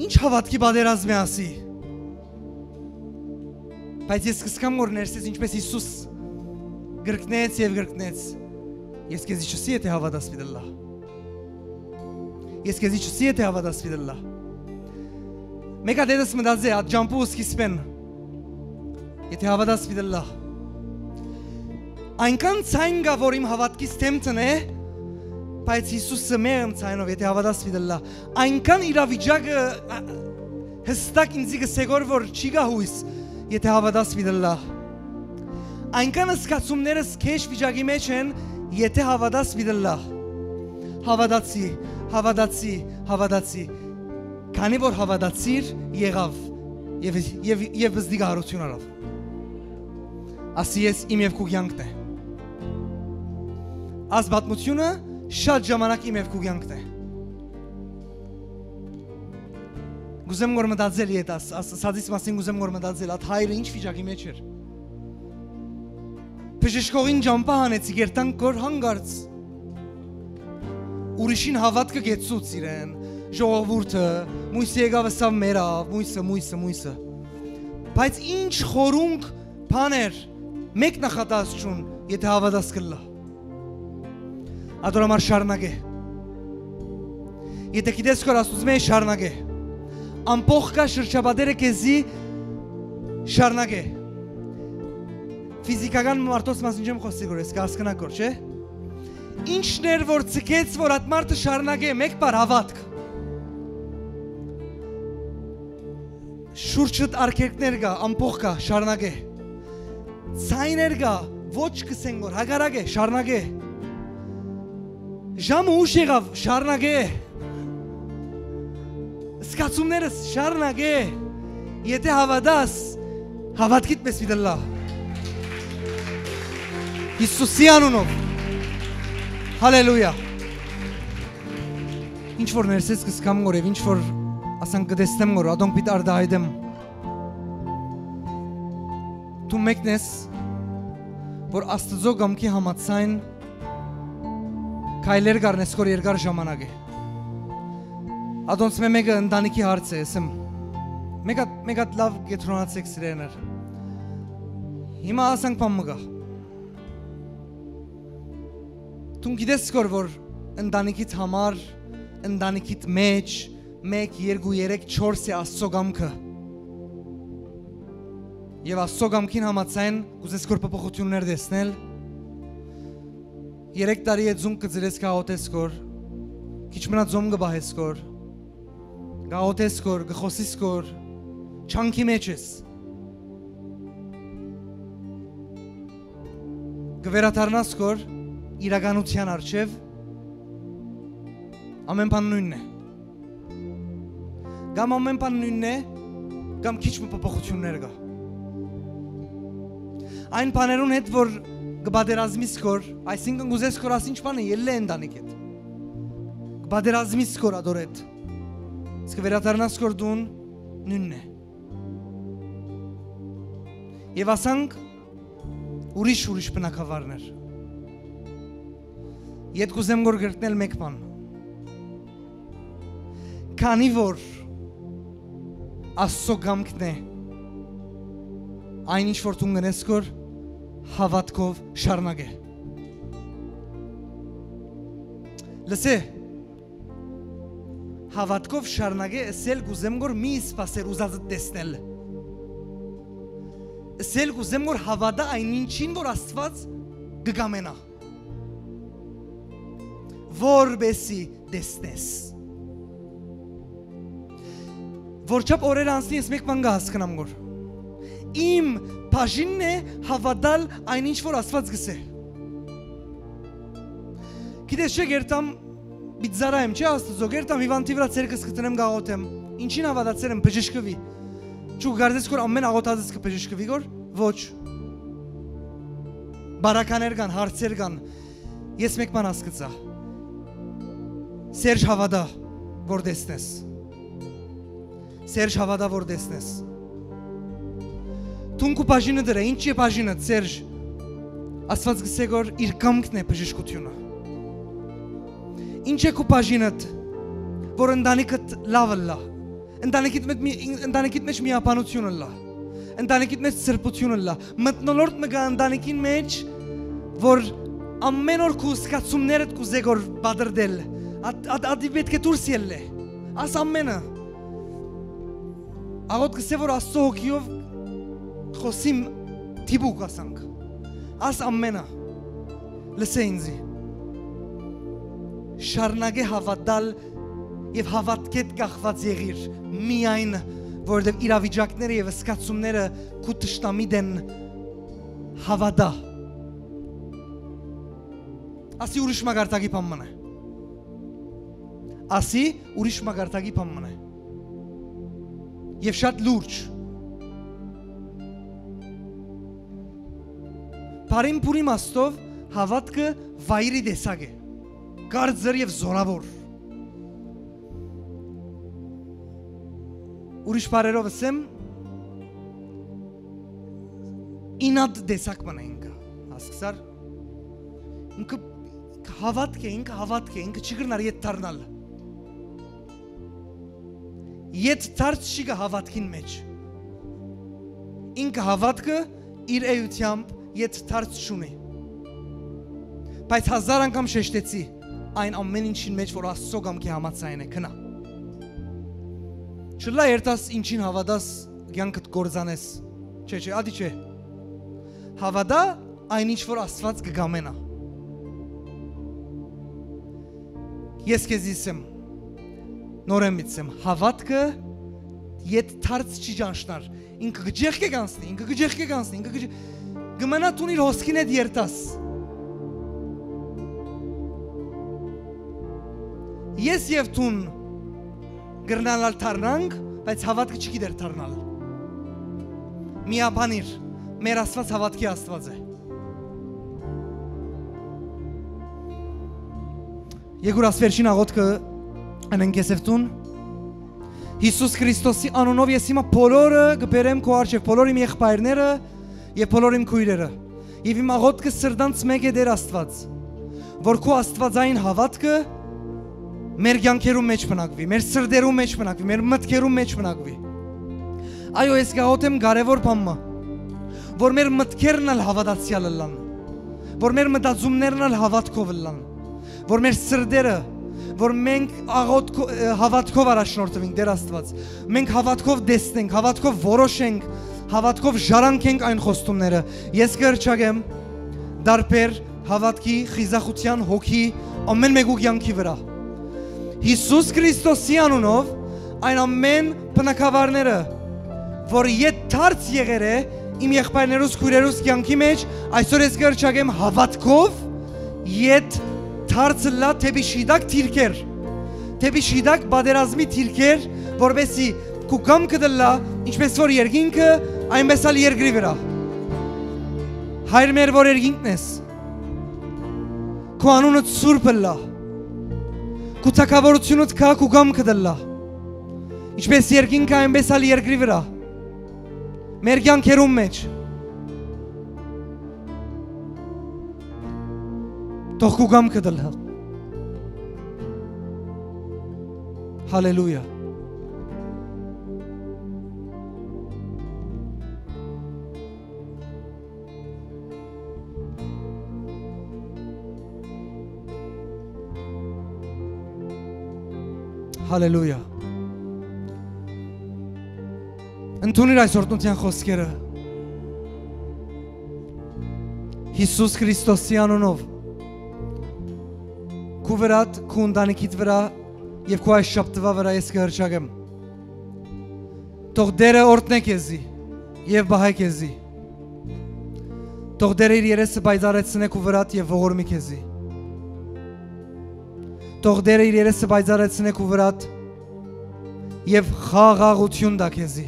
ինչ հավատքի բադերազմ է ասի, բայց ես կսկամ որ ներսես ինչպես Հիսուս գրկնեց և գրկնեց, ես կեզի չսի եթե հավատաս պիտելլա, ես կեզի չսի եթե հավատաս պիտելլա, մեկ ադետս մդազե, ատ ջամպու սկիսպեն, եթե հավատաս պիտելլա, այնքան ծայն գա, որ իմ հավատքիս թեմթն է, բայց Հիսուսը մեղմ ծայնով, եթե հավատաս պիտելլա, այնքան իրավիճակը հստակ ինձի գսեգոր, որ չի գա հույս, Եթե հավատաս պիտելլա, այնքան սկացումներս քեշ վիճակի մեջ են, եթե հավատաս պիտելլա, հավատացի, քանի որ հավատացիր եղավ և բզդիգ հարություն արավ, ասի ես իմ և քու կյանքն է, աս բատմությունը շատ ժամանակ իմ և քու կյանքն է, Գուզեմ գոր մտածել ետ, սածից մասին գուզեմ գոր մտածել, at հայրը ինչ վիճակի մեջ էր։ Բժշկողին ջամփա հանեցի, գերտանք գոր հանգարց։ Ուրիշին հավատքը գեցուց իրեն, ժողովուրդը, մույսը եկավ ասավ մերավ, մույսը։ Բայց ինչ խորունկ բաներ, մեկ նախատած չուն, եթե հավատաս կլա։ Ադոր համար շարնագե։ Եթե գիտես կոր աստուծմե շարնագե։ Ամփոխ կա շրջապատերը քեզի շարունակե։ Ֆիզիկական մարդոց մասին չեմ խոսի գոր, ես կհասկանաք գոր, չէ։ Ինչն էր որ ցկեց որ այդ մարդը շարունակե մեկ բար հավատք շուրջդ արկերկներ կա ամփոխ կա շարունակե ցայներ կա ոչ կսեն որ հագարակե շարունակե ժամը ուշ եղավ շարունակե սկացումներս շարունակե եթե հավատաս հավատքիդ պես վիդելա Հիսուսի անունով Հալելույա Ինչ որ ներսես կսկամ գոր եւ ինչ որ ասանք կդեսնեմ գոր ադոնք պիտ արդահայդեմ Դու մեկն ես որ Աստծո գամքի համաձայն քայլեր գարնես գոր երկար ժամանակ է Ադոնց մեկը ընտանիքի հարց է ասեմ Մեկ հատ լավ գետրոնացեք սիրեներ Հիմա ասանք բան մգա Դու գիտես որ ընտանիքիդ համար ընտանիքիդ մեջ 1 2 3 4 է Աստծո գամքը Եվ Աստծո գամքին համաձայն կուզես որ փոփոխություններ տեսնել 3 տարի է ձուն կծրես կհոտես որ քիչ մնա ձոմ կբահես որ գահոտես որ գխոսիս որ Չանքի մեջ ես Գվերաթարնաս որ իրականության արջև ամեն բան նույնն է Կամ ամեն բան նույնն է կամ քիչ փոփոխություններ կա Այն բաներուն հետ որ կբادرազմիս որ այսինքն գուզես որ ասինչ բան է ելլե ընտանիք հետ կբادرազմիս որ ադոր հետ Իսկ վերաթարնաս որ դուն նույնն է Եվ ասանք ուրիշ բնակավարներ Ետ կուզեմ որ գրտնել մեկ բան Քանի որ Աստծո գամքն է Այն ինչ որ դու գնես որ հավատքով շարունակե Լսե Հավատքով շարունակե ասել կուզեմ որ մի սպասեր ուզածդ տեսնել Ասել կուզեմ որ հավատա այն ինչին որ Աստված կգամենա Որբեսի տեսնես Որչապ օրեր անցնի ես մեկ բան կհասկանամ գոր Իմ բաժինն է հավատալ այն ինչ որ Աստված գսե Գիտես չէ գերտամ Բիձարա եմ չէ Աստծո գերտամ հիվանդի վրա ցերկս կտնեմ գաղոթեմ Ինչին հավատացել եմ բժշկվի Չու գարձես որ ամեն աղոթածս կբժշկվի գոր ոչ Բարականեր կան հարցեր կան Ես մեկ բան հասկացա Սերժ հավատա որ տեսնես Սերժ հավատա որ տեսնես Թունքու բաժինը դրա ինչ է բաժինը Սերժ Աստված գսե որ իր կամքն է բժշկությունը Ինչ է քու բաժինդ որ ընտանիքդ լավը լա Ընտանիքիդ մեջ միապանությունը լա Ընտանիքիդ մեջ սրբությունը լա Մտնոլորտ մգա ընտանիքին մեջ որ ամեն օր քու սկացումներդ կուզե որ բادرդել Ադի պետք է դուրս ելլե Աս ամենը Աղոտ կսե որ Աստծո հոգիով խոսիմ թիբուկ ասանք Աս ամենը Լսե ինձի Շարնագե հավատալ Եվ հավատքետ կախված եղիր Միայն որովհետև իրավիճակները եւ սկացումները քու տշտամի դեն հավատա Ասի ուրիշ մագարտակի բան մնա Ասի ուրիշ մագարտակի բան մնա Եվ շատ լուրջ Բարին փուրի մաստով հավատքը վայրի դեսակ է Կարծր եւ զորավոր Ուրիշ բարերով ասեմ Ինատ դեսակ մնա ինքը Հասկսար Ինքը հավատք է ինքը չգրնար ետ թարնալ Ետ թարց շիգը հավատքին մեջ Ինքը հավատքը իր էյությամբ ետ թարց շունի Բայց 1000 անգամ շեշտեցի Այն ամեն ինչին մեջ որ Աստծո գամքի համաձայն է քնա Չլա երտաս ինչին հավատաս գյանքդ գործանես Չէ, ադի չէ Հավատա այն ինչ որ Աստված կգամենա Ես քեզ ասեմ, նորեն միտեմ, հավատքը Ետ թարց չի ճանչնար, ինքը գջեղ կգանցնի, գմնա տուն իր հոսքին էդ երտաս։ Ես և տուն գրնալալ թարնանք, բայց հավատքը չի գիտեր թարնալ։ Միաբանիր, մեր աստված հավատքի աստված է։ Եգուր ասվերջին աղոտքը անենք ես եվ տուն, Հիսուս Քրիստոսի անունով ես հիմա բոլորը գբերեմ քո առջև, բոլոր իմ եղբայրները եւ բոլոր իմ քույրերը։ Եվ իմ աղոթքը սրտանց մեկ է Տեր Աստված, որ քո աստվածային հավատքը մեր կյանքերում մեջ բնակվի, մեր սրտերում մեջ բնակվի, մեր մտքերում մեջ բնակվի։ Այո, ես գաղութեմ կարևոր բանը, որ մեր մտքերն էլ հավատացյալ լան, որ մեր մտածումներն էլ հավատքով լան, որ մեր սրտերը որ մենք հավատքով առաջնորդվենք Տեր Աստված, մենք հավատքով տեսնենք, հավատքով որոշենք, հավատքով ժառանգենք այն խոստումները։ Ես կհռչակեմ դարբեր հավատքի, խիզախության, հոգի ամեն մեկու կյանքի վրա։ Հիսուս Քրիստոսի անունով այն ամեն բնակավարները, որ ետ թարց եղեր է իմ եղբայրներուս, քույրերուս կյանքի մեջ, այսօր ես կհռչակեմ հավատքով ետ Թարցը լա թեպի շիդակ թիրքեր, թեպի շիդակ բادرազմի թիրքեր, որբեսի քու կամքը դլա, ինչպես որ երկինքը, այնպես էլ երկրի վրա։ Հայր մեր որ երկինքն ես, քու անունը սուրբ լա, քու թագավորությունդ կա քու կամքը դլա, ինչպես երկինքը, այնպես էլ երկրի վրա, մեր կյանքերում մեջ։ Թող քու կամքը դլա։ Հալելույա։ Հալելույա։ Ընդունիր այս օրտնության խոսքերը Հիսուս Քրիստոսի անունով Քու վրատ, քու ընտանիքիդ վրա և քու այս շաբթվա վրա ես կհռչակեմ։ Թող Տերը օրհնե քեզի և բահե քեզի։ Թող Տերը իր երեսը պայծառեցնե քու վրատ և ողորմի քեզի։ Թող Տերը իր երեսը պայծառեցնե քու վրատ և խաղաղություն տա քեզի։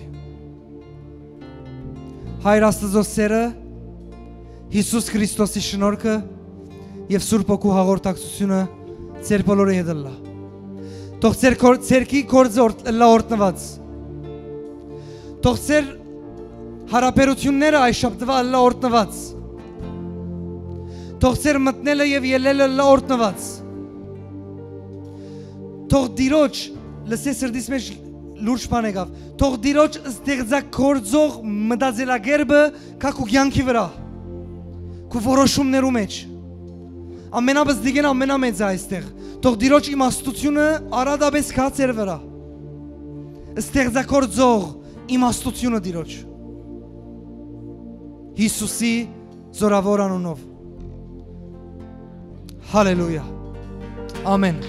Հայր Աստծո սերը, Հիսուս Քրիստոսի շնորհքը և Սուրբ Հոգու հաղորդակցությունը Ձեր բոլորի հետ լա։ Թող ձերքի գործը լա օրհնված։ Թող ձեր հարաբերությունները այս շաբթվա լա օրհնված։ Թող ձեր մտնելը և ելելը լա օրհնված։ Թող Տիրոջ լսես սրտիս մեջ լուրջ բան եկավ։ Թող Տիրոջ ստեղծագործող մտածելակերպը կա քու կյանքի վրա, քու որոշումներու մեջ։ Ամենաբզդիգեն ամենամեծ է այստեղ։ Թող Տիրոջ իմաստությունը արադապես կա ձեր վրա։ Ստեղծագործող իմաստությունը Տիրոջ։ Հիսուսի զորավոր անունով։ Հալելույա։ Ամեն։